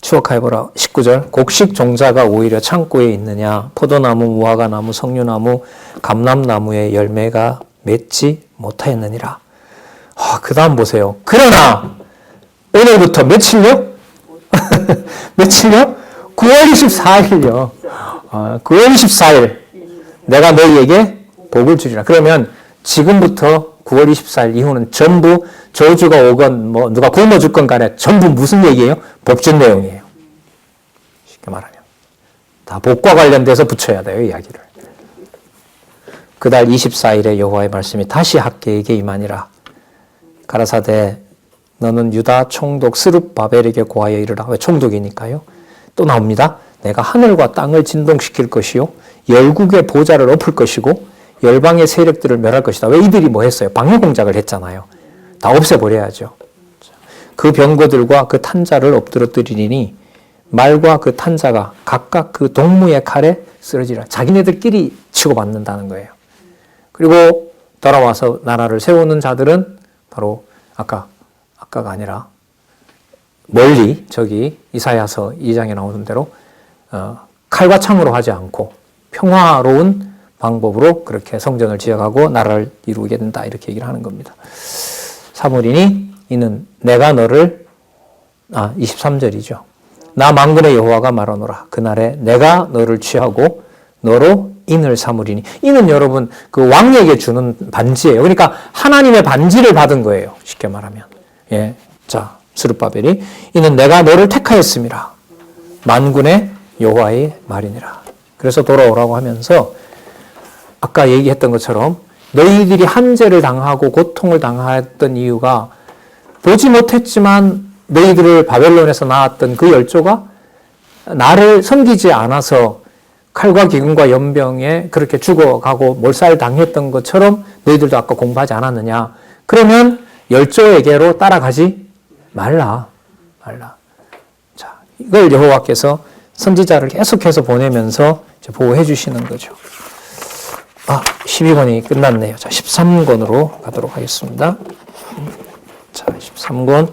추억해보라. 19절. 곡식 종자가 오히려 창고에 있느냐. 포도나무, 무화과나무, 석류나무, 감람나무의 열매가 맺지 못하였느니라. 그 다음 보세요. 그러나 오늘부터 며칠요? 며칠요? 9월 24일요. 9월 24일 내가 너희에게 복을 주리라. 그러면 지금부터 9월 24일 이후는 전부 저주가 오건 누가 굶어 죽건 간에 전부 무슨 얘기예요? 복 준 내용이에요. 쉽게 말하면 다 복과 관련돼서 붙여야 돼요, 이야기를. 그달 24일에 여호와의 말씀이 다시 학계에게 임하니라. 가라사대 너는 유다 총독 스룹바벨에게 고하여 이르라. 왜 총독이니까요. 또 나옵니다. 내가 하늘과 땅을 진동시킬 것이요 열국의 보좌를 엎을 것이고 열방의 세력들을 멸할 것이다. 왜 이들이 뭐 했어요? 방해 공작을 했잖아요. 다 없애버려야죠. 그 병거들과 그 탄자를 엎드러뜨리니 말과 그 탄자가 각각 그 동무의 칼에 쓰러지라. 자기네들끼리 치고받는다는 거예요. 그리고 돌아와서 나라를 세우는 자들은 바로 아까가 아니라 멀리 저기 이사야서 2장에 나오는 대로 칼과 창으로 하지 않고 평화로운 방법으로 그렇게 성전을 지어가고 나라를 이루게 된다. 이렇게 얘기를 하는 겁니다. 사무리니 이는 내가 너를 23절이죠. 나 만군의 여호와가 말하노라. 그날에 내가 너를 취하고 너로 인을 삼으리니. 인은 여러분 그 왕에게 주는 반지예요. 그러니까 하나님의 반지를 받은 거예요. 쉽게 말하면. 예. 자, 스룹바벨이 이는 내가 너를 택하였음이라. 만군의 여호와의 말이니라. 그래서 돌아오라고 하면서 아까 얘기했던 것처럼 너희들이 한죄를 당하고 고통을 당했던 이유가 보지 못했지만 너희들을 바벨론에서 낳았던 그 열조가 나를 섬기지 않아서 칼과 기근과 연병에 그렇게 죽어가고 몰살당했던 것처럼 너희들도 아까 공부하지 않았느냐. 그러면 열조에게로 따라가지 말라. 자, 이걸 여호와께서 선지자를 계속해서 보내면서 이제 보호해 주시는 거죠. 12권이 끝났네요. 자, 13권으로 가도록 하겠습니다. 자, 13권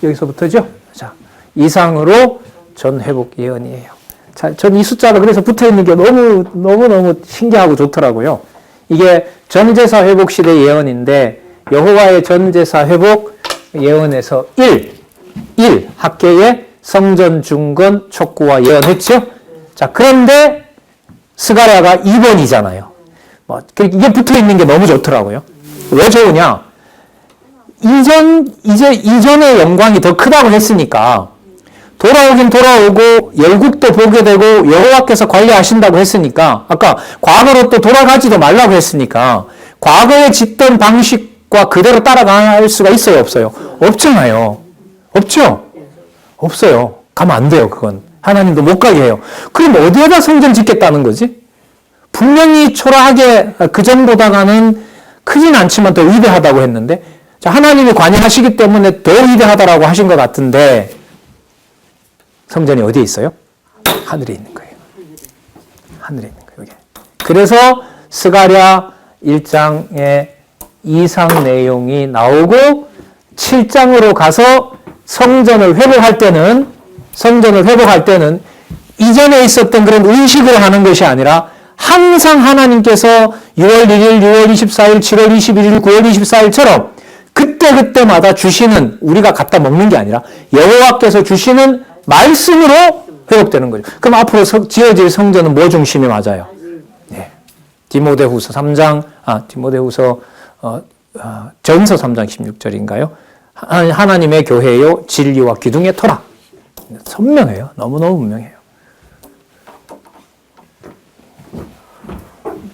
여기서부터죠. 자, 이상으로 전회복 예언이에요. 자, 전 이 숫자가 그래서 붙어 있는 게 너무 신기하고 좋더라고요. 이게 전제사 회복 시대 예언인데 여호와의 전제사 회복 예언에서 1 학계의 성전 중건 촉구와 예언했죠. 자, 그런데 스가랴가 2번이잖아요. 이게 붙어 있는 게 너무 좋더라고요. 왜 좋으냐? 이전의 영광이 더 크다고 했으니까 돌아오긴 돌아오고 열국도 보게 되고 여호와께서 관리하신다고 했으니까 아까 과거로 또 돌아가지도 말라고 했으니까 과거에 짓던 방식과 그대로 따라갈 수가 있어요? 없어요? 없잖아요. 없죠? 없어요. 가면 안 돼요. 그건. 하나님도 못 가게 해요. 그럼 어디에다 성전 짓겠다는 거지? 분명히 초라하게 그전보다는 크진 않지만 더 위대하다고 했는데 자, 하나님이 관여하시기 때문에 더 위대하다라고 하신 것 같은데 성전이 어디에 있어요? 하늘에 있는 거예요. 하늘에 있는 거예요. 여기. 그래서 스가랴 1장의 이상 내용이 나오고 7장으로 가서 성전을 회복할 때는 이전에 있었던 그런 의식으로 하는 것이 아니라 항상 하나님께서 6월 1일, 6월 24일, 7월 21일, 9월 24일처럼 그때마다 주시는 우리가 갖다 먹는 게 아니라 여호와께서 주시는 말씀으로 회복되는 거죠. 그럼 앞으로 지어질 성전은 뭐 중심이 맞아요? 네. 디모데후서 3장, 디모데후서 전서 3장 16절인가요? 하나님의 교회요 진리와 기둥의 터라. 선명해요. 너무너무 분명해요.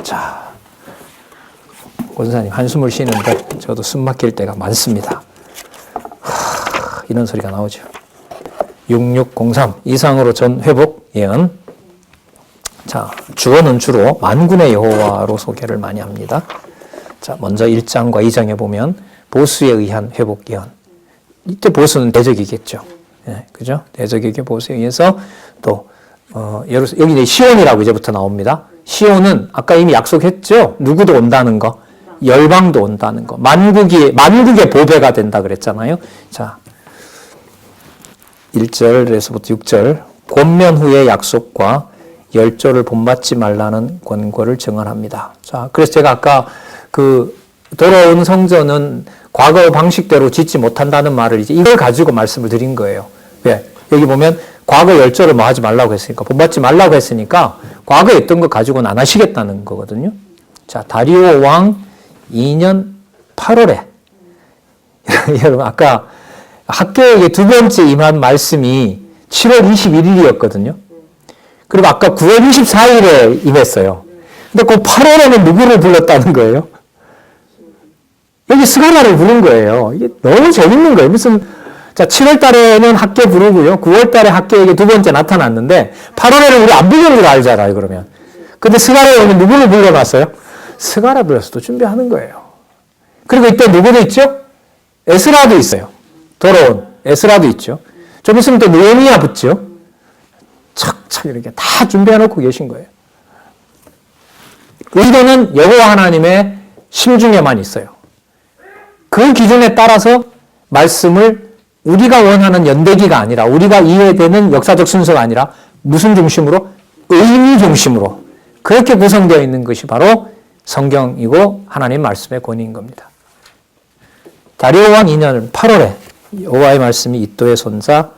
자, 권사님 한숨을 쉬는데 저도 숨 막힐 때가 많습니다. 이런 소리가 나오죠. 6603 이상으로 전 회복 예언. 자, 주어는 주로 만군의 여호와로 소개를 많이 합니다. 자, 먼저 1장과 2장에 보면 보수에 의한 회복 예언. 이때 보수는 대적이겠죠. 네, 그죠? 대적에게 보수에 의해서 또 여기 이제 시온이라고 이제부터 나옵니다. 시온은 아까 이미 약속했죠. 누구도 온다는 거, 열방도 온다는 거, 만국의 보배가 된다 그랬잖아요. 자, 1절에서부터 6절 권면 후의 약속과 열조를 본받지 말라는 권고를 증언합니다. 자, 그래서 제가 아까 돌아온 성전은 과거 방식대로 짓지 못한다는 말을 이제 이걸 가지고 말씀을 드린 거예요. 왜? 여기 보면 과거 열조를 뭐 하지 말라고 했으니까, 본받지 말라고 했으니까 과거에 있던 거 가지고는 안 하시겠다는 거거든요. 자, 다리오 왕 2년 8월에 여러분 아까 학교에게 두 번째 임한 말씀이 7월 21일이었거든요. 그리고 아까 9월 24일에 임했어요. 근데 그 8월에는 누구를 불렀다는 거예요? 여기 스가랴를 부른 거예요. 이게 너무 재밌는 거예요. 자, 7월 달에는 학교 부르고요. 9월 달에 학교에게 두 번째 나타났는데 8월에는 우리 안 부르는 걸 알잖아요, 그러면. 근데 스가랴 왕이 누구를 불러놨어요? 스가랴 불러서 또 준비하는 거예요. 그리고 이때 누구도 있죠? 에스라도 있어요. 돌아온 에스라도 있죠. 좀 있으면 또 느헤미야 붙죠. 착착 이렇게 다 준비해놓고 계신 거예요. 의도는 여호와 하나님의 심중에만 있어요. 그 기준에 따라서 말씀을 우리가 원하는 연대기가 아니라, 우리가 이해되는 역사적 순서가 아니라 무슨 중심으로? 의미 중심으로 그렇게 구성되어 있는 것이 바로 성경이고 하나님 말씀의 권위인 겁니다. 다리오 왕 2년 8월에 여호와의 말씀이 이도의 손자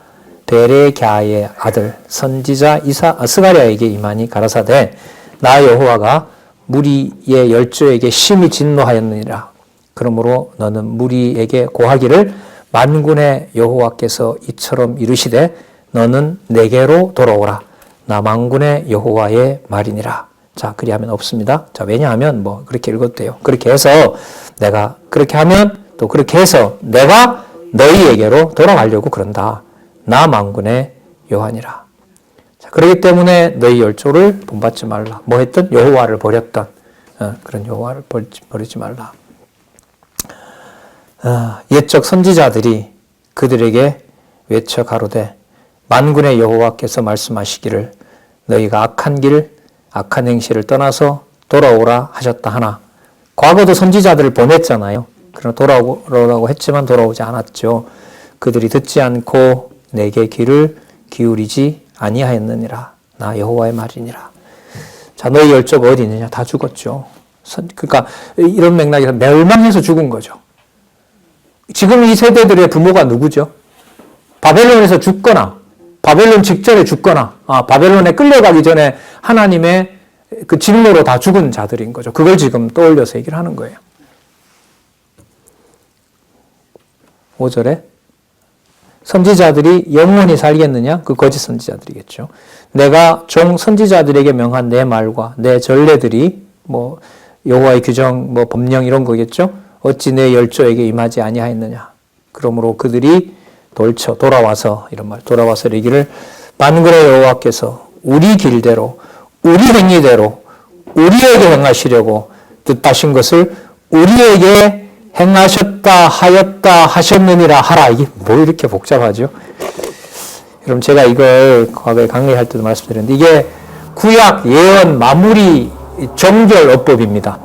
베레갸의 아들 선지자 스가랴에게 임하니 가라사대 나 여호와가 무리의 열조에게 심히 진노하였느니라. 그러므로 너는 무리에게 고하기를 만군의 여호와께서 이처럼 이르시되 너는 내게로 돌아오라. 나 만군의 여호와의 말이니라. 자, 그리하면 없습니다. 자, 왜냐하면 뭐 그렇게 읽어도 돼요. 그렇게 해서 내가 그렇게 하면 또 그렇게 해서 내가 너희에게로 돌아가려고 그런다. 나 만군의 여호와니라. 자, 그렇기 때문에 너희 열조를 본받지 말라. 뭐 했든 여호와를 버렸던 그런 여호와를 버리지 말라. 옛적 선지자들이 그들에게 외쳐 가로되 만군의 여호와께서 말씀하시기를 너희가 악한 길, 악한 행실을 떠나서 돌아오라 하셨다 하나 과거도 선지자들을 보냈잖아요. 그러나 돌아오라고 했지만 돌아오지 않았죠. 그들이 듣지 않고 내게 귀를 기울이지 아니하였느니라. 나 여호와의 말이니라. 자, 너희 열조가 어디 있느냐? 다 죽었죠. 그러니까 이런 맥락에서 멸망해서 죽은 거죠. 지금 이 세대들의 부모가 누구죠? 바벨론에서 죽거나 바벨론 직전에 죽거나 바벨론에 끌려가기 전에 하나님의 그 진노로 다 죽은 자들인 거죠. 그걸 지금 떠올려서 얘기를 하는 거예요. 5절에 선지자들이 영원히 살겠느냐? 그 거짓 선지자들이겠죠. 내가 종 선지자들에게 명한 내 말과 내 전례들이 뭐 여호와의 규정, 뭐 법령 이런 거겠죠. 어찌 내 열조에게 임하지 아니하였느냐? 그러므로 그들이 돌아와서 이런 말, 돌아와서 이르기를 만군의 여호와께서 우리 길대로, 우리 행위대로 우리에게 행하시려고 뜻하신 것을 우리에게 행하셨다 하였다 하셨느니라 하라. 이게 뭐 이렇게 복잡하죠? 여러분 제가 이걸 과거에 강의할 때도 말씀드렸는데 이게 구약 예언 마무리 정결 어법입니다.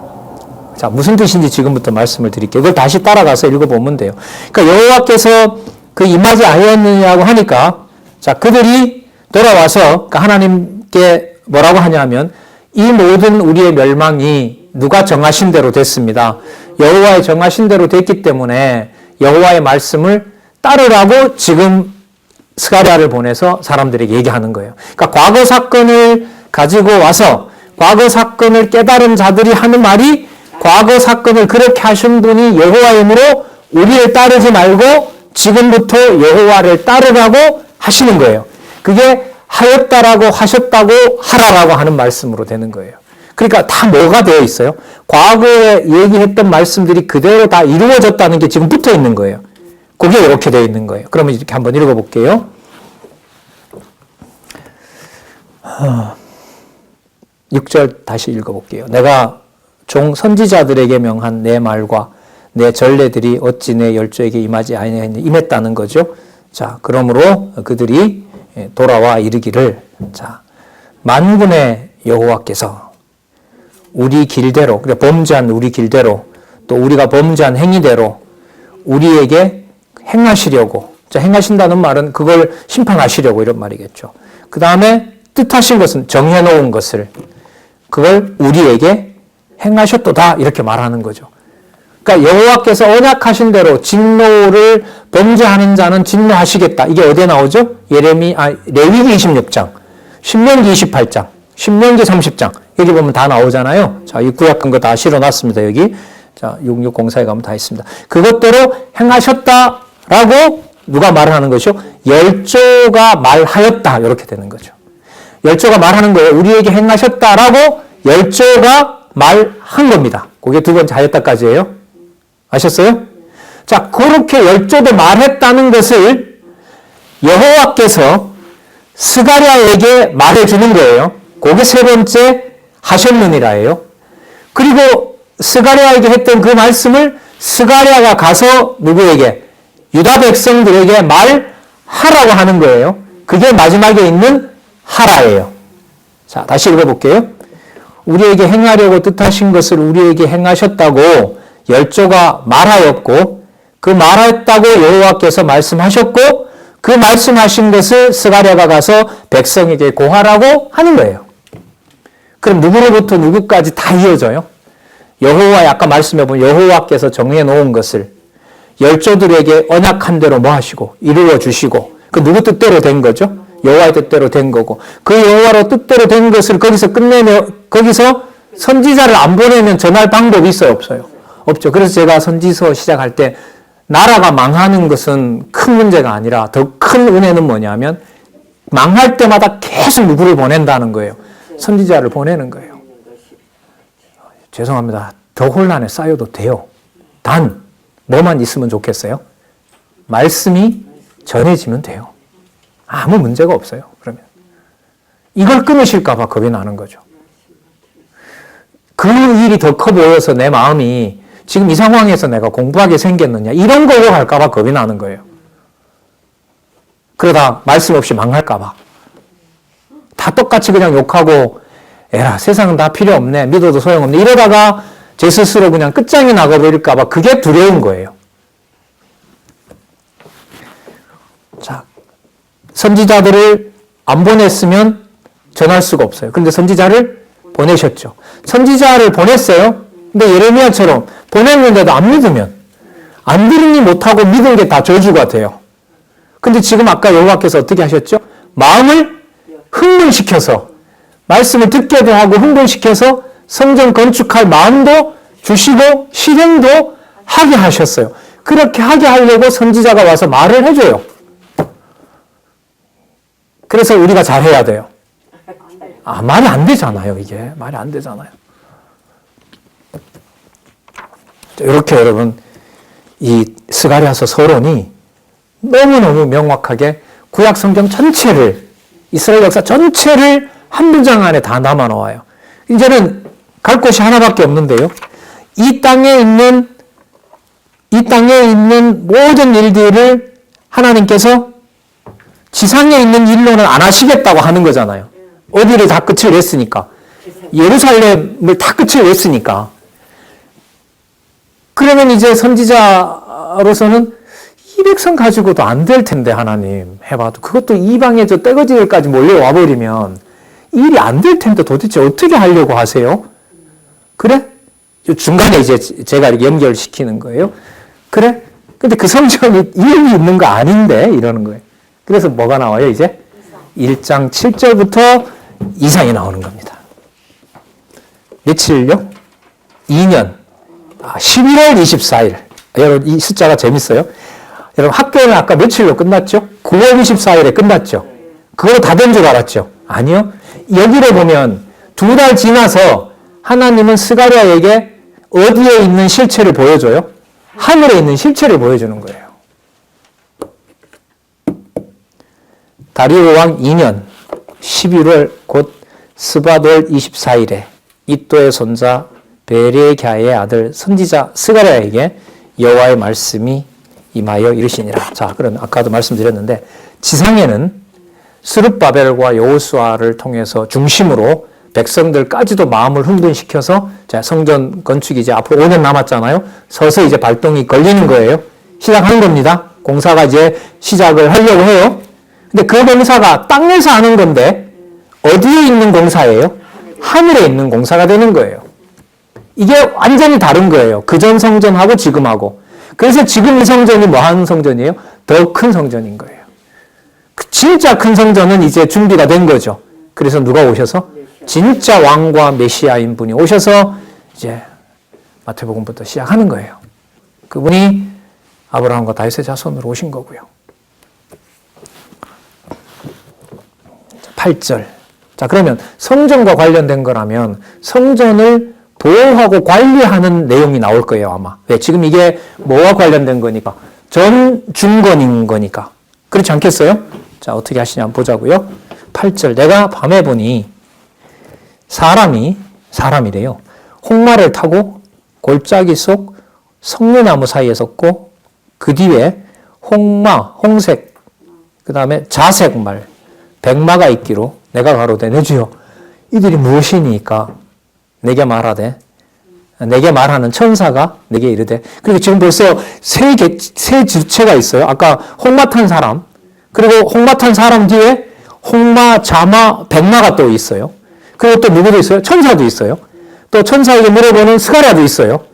자, 무슨 뜻인지 지금부터 말씀을 드릴게요. 이걸 다시 따라가서 읽어보면 돼요. 그러니까 여호와께서 그 임하지 아니었느냐고 하니까 자, 그들이 돌아와서 그러니까 하나님께 뭐라고 하냐면 이 모든 우리의 멸망이 누가 정하신 대로 됐습니다. 여호와의 정하신 대로 됐기 때문에 여호와의 말씀을 따르라고 지금 스가랴를 보내서 사람들에게 얘기하는 거예요. 그러니까 과거 사건을 가지고 와서 과거 사건을 깨달은 자들이 하는 말이 과거 사건을 그렇게 하신 분이 여호와이므로 우리를 따르지 말고 지금부터 여호와를 따르라고 하시는 거예요. 그게 하였다라고 하셨다고 하라라고 하는 말씀으로 되는 거예요. 그러니까 다 뭐가 되어 있어요? 과거에 얘기했던 말씀들이 그대로 다 이루어졌다는 게 지금 붙어 있는 거예요. 그게 이렇게 되어 있는 거예요. 그러면 이렇게 한번 읽어볼게요. 6절 다시 읽어볼게요. 내가 종 선지자들에게 명한 내 말과 내 전례들이 어찌 내 열조에게 임하지 아니하였느냐 임했다는 거죠. 자, 그러므로 그들이 돌아와 이르기를 자, 만군의 여호와께서 우리 길대로, 그래 범죄한 우리 길대로 또 우리가 범죄한 행위대로 우리에게 행하시려고, 자, 행하신다는 말은 그걸 심판하시려고 이런 말이겠죠. 그 다음에 뜻하신 것은 정해놓은 것을 그걸 우리에게 행하셨도다 이렇게 말하는 거죠. 그러니까 여호와께서 언약하신 대로 진노를 범죄하는 자는 진노하시겠다. 이게 어디에 나오죠? 레위기 26장, 신명기 28장, 신명기 30장 여기 보면 다 나오잖아요. 자, 이 구약한 거 다 실어놨습니다. 여기 자 6604에 가면 다 있습니다. 그것대로 행하셨다라고 누가 말을 하는 것이요? 열조가 말하였다 이렇게 되는 거죠. 열조가 말하는 거예요. 우리에게 행하셨다라고 열조가 말한 겁니다. 그게 두 번째 하였다까지예요. 아셨어요? 자, 그렇게 열조도 말했다는 것을 여호와께서 스가랴에게 말해주는 거예요. 그게 세 번째 하셨느니라예요. 그리고 스가랴에게 했던 그 말씀을 스가랴가 가서 누구에게? 유다 백성들에게 말하라고 하는 거예요. 그게 마지막에 있는 하라예요. 자, 다시 읽어볼게요. 우리에게 행하려고 뜻하신 것을 우리에게 행하셨다고 열조가 말하였고 그 말했다고 여호와께서 말씀하셨고 그 말씀하신 것을 스가랴가 가서 백성에게 고하라고 하는 거예요. 그럼 누구로부터 누구까지 다 이어져요? 여호와 아까 말씀해본 여호와께서 정해놓은 것을 열조들에게 언약한 대로 뭐 하시고 이루어 주시고 그 누구 뜻대로 된 거죠? 여호와의 뜻대로 된 거고 그 여호와로 뜻대로 된 것을 거기서 끝내면 거기서 선지자를 안 보내면 전할 방법이 있어요? 없어요? 없죠. 그래서 제가 선지서 시작할 때 나라가 망하는 것은 큰 문제가 아니라 더 큰 은혜는 뭐냐면 망할 때마다 계속 누구를 보낸다는 거예요. 선지자를 보내는 거예요. 죄송합니다. 더 혼란에 쌓여도 돼요. 단 뭐만 있으면 좋겠어요? 말씀이 전해지면 돼요. 아무 문제가 없어요. 그러면 이걸 끊으실까 봐 겁이 나는 거죠. 그 일이 더 커 보여서 내 마음이 지금 이 상황에서 내가 공부하게 생겼느냐 이런 걸로 갈까 봐 겁이 나는 거예요. 그러다 말씀 없이 망할까 봐. 다 똑같이 그냥 욕하고 에라 세상은 다 필요 없네 믿어도 소용없네 이러다가 제 스스로 그냥 끝장이 나가버릴까 봐 그게 두려운 거예요. 자, 선지자들을 안 보냈으면 전할 수가 없어요. 그런데 선지자를 보내셨죠. 선지자를 보냈어요. 근데 예레미야처럼 보냈는데도 안 믿으면 안 들으니 못하고 믿은 게 다 저주가 돼요. 근데 지금 아까 여호와께서 어떻게 하셨죠? 마음을 흥분시켜서 말씀을 듣게도 하고 흥분시켜서 성전 건축할 마음도 주시고 실행도 하게 하셨어요. 그렇게 하게 하려고 선지자가 와서 말을 해줘요. 그래서 우리가 잘해야 돼요. 말이 안 되잖아요, 이게. 말이 안 되잖아요. 이렇게 여러분, 이 스가랴서 서론이 너무너무 명확하게 구약 성경 전체를, 이스라엘 역사 전체를 한 문장 안에 다 담아 놓아요. 이제는 갈 곳이 하나밖에 없는데요. 이 땅에 있는 모든 일들을 하나님께서 지상에 있는 일로는 안 하시겠다고 하는 거잖아요. 어디를 다 끝을 냈으니까. 예루살렘을 다 끝을 냈으니까. 그러면 이제 선지자로서는 이 백성 가지고도 안 될 텐데 하나님 해봐도 그것도 이방에 저 떼거지들까지 몰려와 버리면 일이 안 될 텐데 도대체 어떻게 하려고 하세요? 그래? 중간에 이제 제가 이렇게 연결시키는 거예요. 그래? 근데 그 성전이 이름이 있는 거 아닌데 이러는 거예요. 그래서 뭐가 나와요 이제? 1장 7절부터 이상이 나오는 겁니다. 며칠요? 2년 11월 24일. 여러분 이 숫자가 재밌어요. 여러분 학교는 아까 며칠로 끝났죠? 9월 24일에 끝났죠? 그거로 다 된 줄 알았죠? 아니요. 여기를 보면 2달 지나서 하나님은 스가랴에게 어디에 있는 실체를 보여줘요? 하늘에 있는 실체를 보여주는 거예요. 다리오 왕 2년 11월 곧 스바돌 24일에 이또의 손자 베레갸의 아들 선지자 스가랴에게 여호와의 말씀이 임하여 이르시니라. 자, 그럼 아까도 말씀드렸는데 지상에는 스룹바벨과 여호수아를 통해서 중심으로 백성들까지도 마음을 흥분시켜서 자, 성전 건축이 이제 앞으로 5년 남았잖아요. 서서 이제 발동이 걸리는 거예요. 시작한 겁니다. 공사가 이제 시작을 하려고 해요. 근데 그 공사가 땅에서 하는 건데 어디에 있는 공사예요? 하늘에 있는 공사가 되는 거예요. 이게 완전히 다른 거예요. 그전 성전하고 지금하고. 그래서 지금 이 성전이 뭐 하는 성전이에요? 더 큰 성전인 거예요. 진짜 큰 성전은 이제 준비가 된 거죠. 그래서 누가 오셔서? 진짜 왕과 메시아인 분이 오셔서 이제 마태복음부터 시작하는 거예요. 그분이 아브라함과 다윗의 자손으로 오신 거고요. 8절. 자, 그러면 성전과 관련된 거라면 성전을 보호하고 관리하는 내용이 나올 거예요, 아마. 왜? 지금 이게 뭐와 관련된 거니까? 전 중건인 거니까. 그렇지 않겠어요? 자, 어떻게 하시냐 한번 보자고요. 8절. 내가 밤에 보니 사람이 사람이래요. 홍마를 타고 골짜기 속 석류나무 사이에 섰고 그 뒤에 홍마, 홍색, 그 다음에 자색 말, 백마가 있기로 내가 가로되 내 주여 이들이 무엇이니까 내게 말하되 내게 말하는 천사가 내게 이르되. 그리고 지금 벌써 세 주체가 있어요. 아까 홍마 탄 사람, 그리고 홍마 탄 사람 뒤에 홍마, 자마, 백마가 또 있어요. 그리고 또 누구도 있어요? 천사도 있어요. 또 천사에게 물어보는 스가랴도 있어요.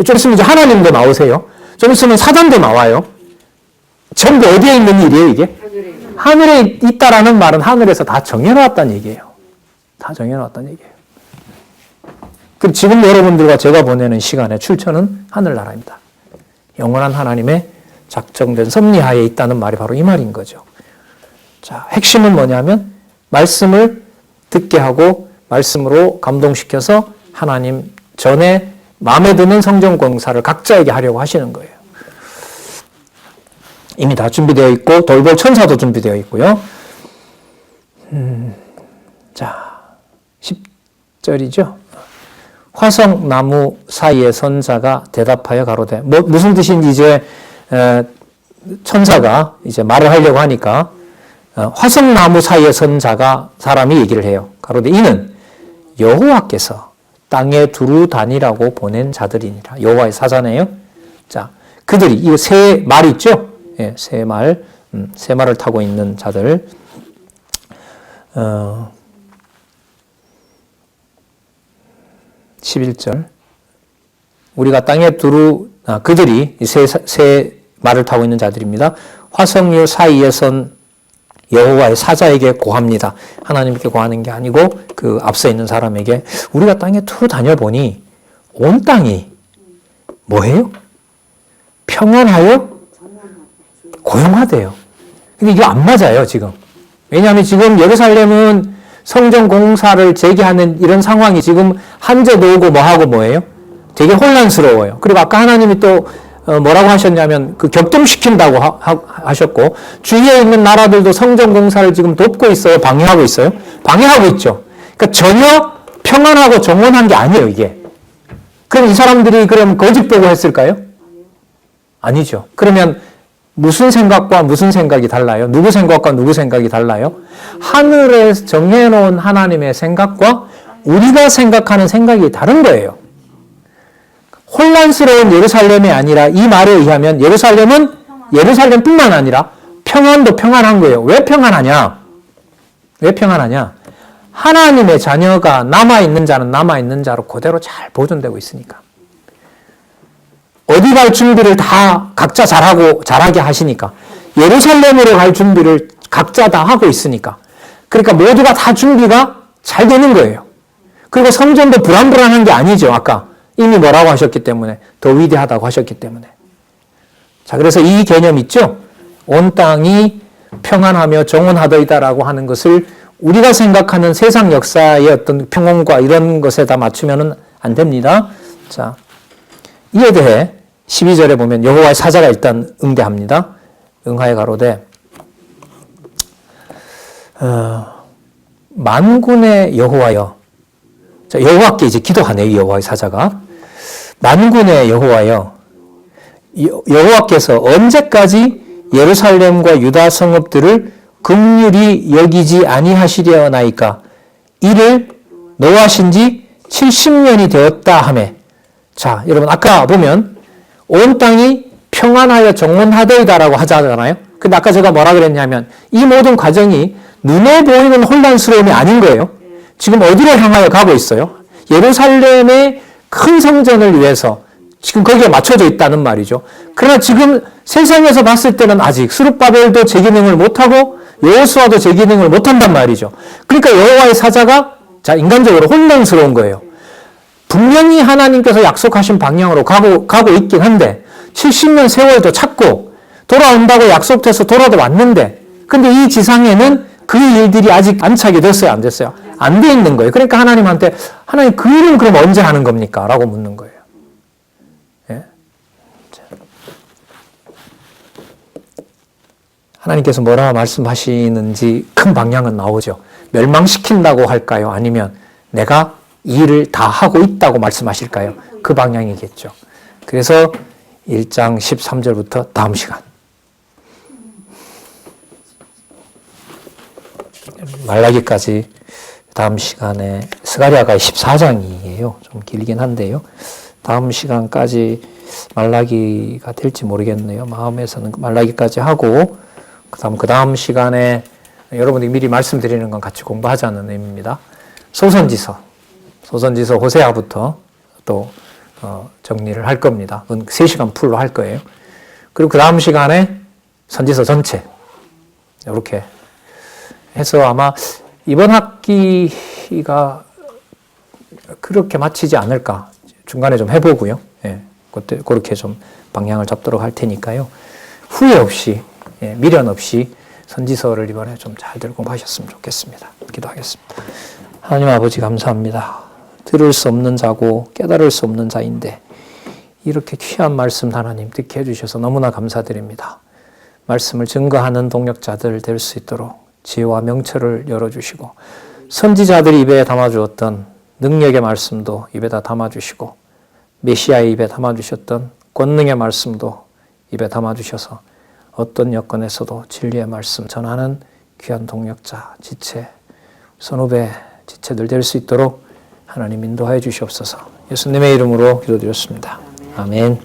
좀 있으면 이제 하나님도 나오세요. 좀 있으면 사단도 나와요. 전부 어디에 있는 일이에요, 이게? 하늘에 있다라는 말은 하늘에서 다 정해놨다는 얘기예요. 다 정해놨다는 얘기예요. 그럼 지금 여러분들과 제가 보내는 시간의 출처는 하늘나라입니다. 영원한 하나님의 작정된 섭리하에 있다는 말이 바로 이 말인 거죠. 자, 핵심은 뭐냐면 말씀을 듣게 하고 말씀으로 감동시켜서 하나님 전에 마음에 드는 성전 공사를 각자에게 하려고 하시는 거예요. 이미 다 준비되어 있고 돌볼 천사도 준비되어 있고요. 자, 10절이죠. 화석나무 사이에 선 자가 대답하여 가로되. 무슨 뜻인지 이제 천사가 이제 말을 하려고 하니까 화석나무 사이에 선 자가 사람이 얘기를 해요. 가로되 이는 여호와께서 땅에 두루 다니라고 보낸 자들이니라. 여호와의 사자네요. 자, 그들이 이거 새 말 있죠? 예, 새 말을 타고 있는 자들. 11절. 우리가 땅에 그들이 새 말을 타고 있는 자들입니다. 화석류 사이에 선 여호와의 사자에게 고합니다. 하나님께 고하는 게 아니고 그 앞서 있는 사람에게 우리가 땅에 두루 다녀보니 온 땅이 뭐예요? 평안하여 고용하대요. 근데 이게 안 맞아요, 지금. 왜냐하면 지금 예루살렘은 성전 공사를 재개하는 이런 상황이 지금 한재도 오고 뭐하고 뭐예요? 되게 혼란스러워요. 그리고 아까 하나님이 또 뭐라고 하셨냐면 그 격동시킨다고 하셨고 주위에 있는 나라들도 성전 공사를 지금 돕고 있어요? 방해하고 있어요? 방해하고 있죠. 그러니까 전혀 평안하고 정원한 게 아니에요, 이게. 그럼 이 사람들이 그럼 거짓 보고 했을까요? 아니죠. 그러면 무슨 생각과 무슨 생각이 달라요? 누구 생각과 누구 생각이 달라요? 하늘에 정해놓은 하나님의 생각과 우리가 생각하는 생각이 다른 거예요. 혼란스러운 예루살렘이 아니라 이 말에 의하면 예루살렘은 예루살렘뿐만 아니라 평안도 평안한 거예요. 왜 평안하냐? 왜 평안하냐? 하나님의 자녀가 남아있는 자는 남아있는 자로 그대로 잘 보존되고 있으니까. 어디 갈 준비를 다 각자 잘하게 하시니까. 예루살렘으로 갈 준비를 각자 다 하고 있으니까. 그러니까 모두가 다 준비가 잘 되는 거예요. 그리고 성전도 불안불안한 게 아니죠. 아까 이미 뭐라고 하셨기 때문에. 더 위대하다고 하셨기 때문에. 자, 그래서 이 개념 있죠? 온 땅이 평안하며 정원하더이다라고 하는 것을 우리가 생각하는 세상 역사의 어떤 평온과 이런 것에다 맞추면은 안 됩니다. 자, 이에 대해 12절에 보면 여호와의 사자가 일단 응대합니다. 응하여 가로되 만군의 여호와여. 자, 여호와께 이제 기도하네요. 여호와의 사자가. 만군의 여호와여. 여호와께서 언제까지 예루살렘과 유다 성읍들을 긍휼히 여기지 아니하시려나이까. 이를 노하신 지 70년이 되었다 하매. 자, 여러분 아까 보면 온 땅이 평안하여 정원하더이다라고 하잖아요. 근데 아까 제가 뭐라 그랬냐면 이 모든 과정이 눈에 보이는 혼란스러움이 아닌 거예요. 지금 어디로 향하여 가고 있어요? 예루살렘의 큰 성전을 위해서 지금 거기에 맞춰져 있다는 말이죠. 그러나 지금 세상에서 봤을 때는 아직 스룹바벨도 제 기능을 못하고 여호수아도 제 기능을 못한단 말이죠. 그러니까 여호와의 사자가 자 인간적으로 혼란스러운 거예요. 분명히 하나님께서 약속하신 방향으로 가고 있긴 한데 70년 세월도 찾고 돌아온다고 약속돼서 돌아도 왔는데 근데 이 지상에는 그 일들이 아직 안착이 됐어요? 안 됐어요? 안 돼 있는 거예요. 그러니까 하나님한테 하나님 그 일은 그럼 언제 하는 겁니까? 라고 묻는 거예요. 예? 하나님께서 뭐라 말씀하시는지 큰 방향은 나오죠. 멸망시킨다고 할까요? 아니면 내가 일을 다 하고 있다고 말씀하실까요? 그 방향이겠죠. 그래서 1장 13절부터 다음 시간. 말라기까지 다음 시간에 스가랴가 14장이에요. 좀 길긴 한데요. 다음 시간까지 말라기가 될지 모르겠네요. 마음에서는 말라기까지 하고 그 다음 시간에 여러분들이 미리 말씀드리는 건 같이 공부하자는 의미입니다. 소선지서 호세아부터 또 정리를 할 겁니다. 그건 3시간 풀로 할 거예요. 그리고 그 다음 시간에 선지서 전체 이렇게 해서 아마 이번 학기가 그렇게 마치지 않을까 중간에 좀 해보고요. 예, 그렇게 좀 방향을 잡도록 할 테니까요. 후회 없이 미련 없이 선지서를 이번에 좀 잘 공부하셨으면 좋겠습니다. 기도하겠습니다. 하나님 아버지 감사합니다. 들을 수 없는 자고 깨달을 수 없는 자인데 이렇게 귀한 말씀 하나님 듣게 해주셔서 너무나 감사드립니다. 말씀을 증거하는 동역자들 될 수 있도록 지혜와 명철을 열어주시고 선지자들이 입에 담아주었던 능력의 말씀도 입에다 담아주시고 메시아의 입에 담아주셨던 권능의 말씀도 입에 담아주셔서 어떤 여건에서도 진리의 말씀 전하는 귀한 동역자, 지체, 선후배, 지체들 될 수 있도록 하나님 인도하여 주시옵소서. 예수님의 이름으로 기도드렸습니다. 아멘.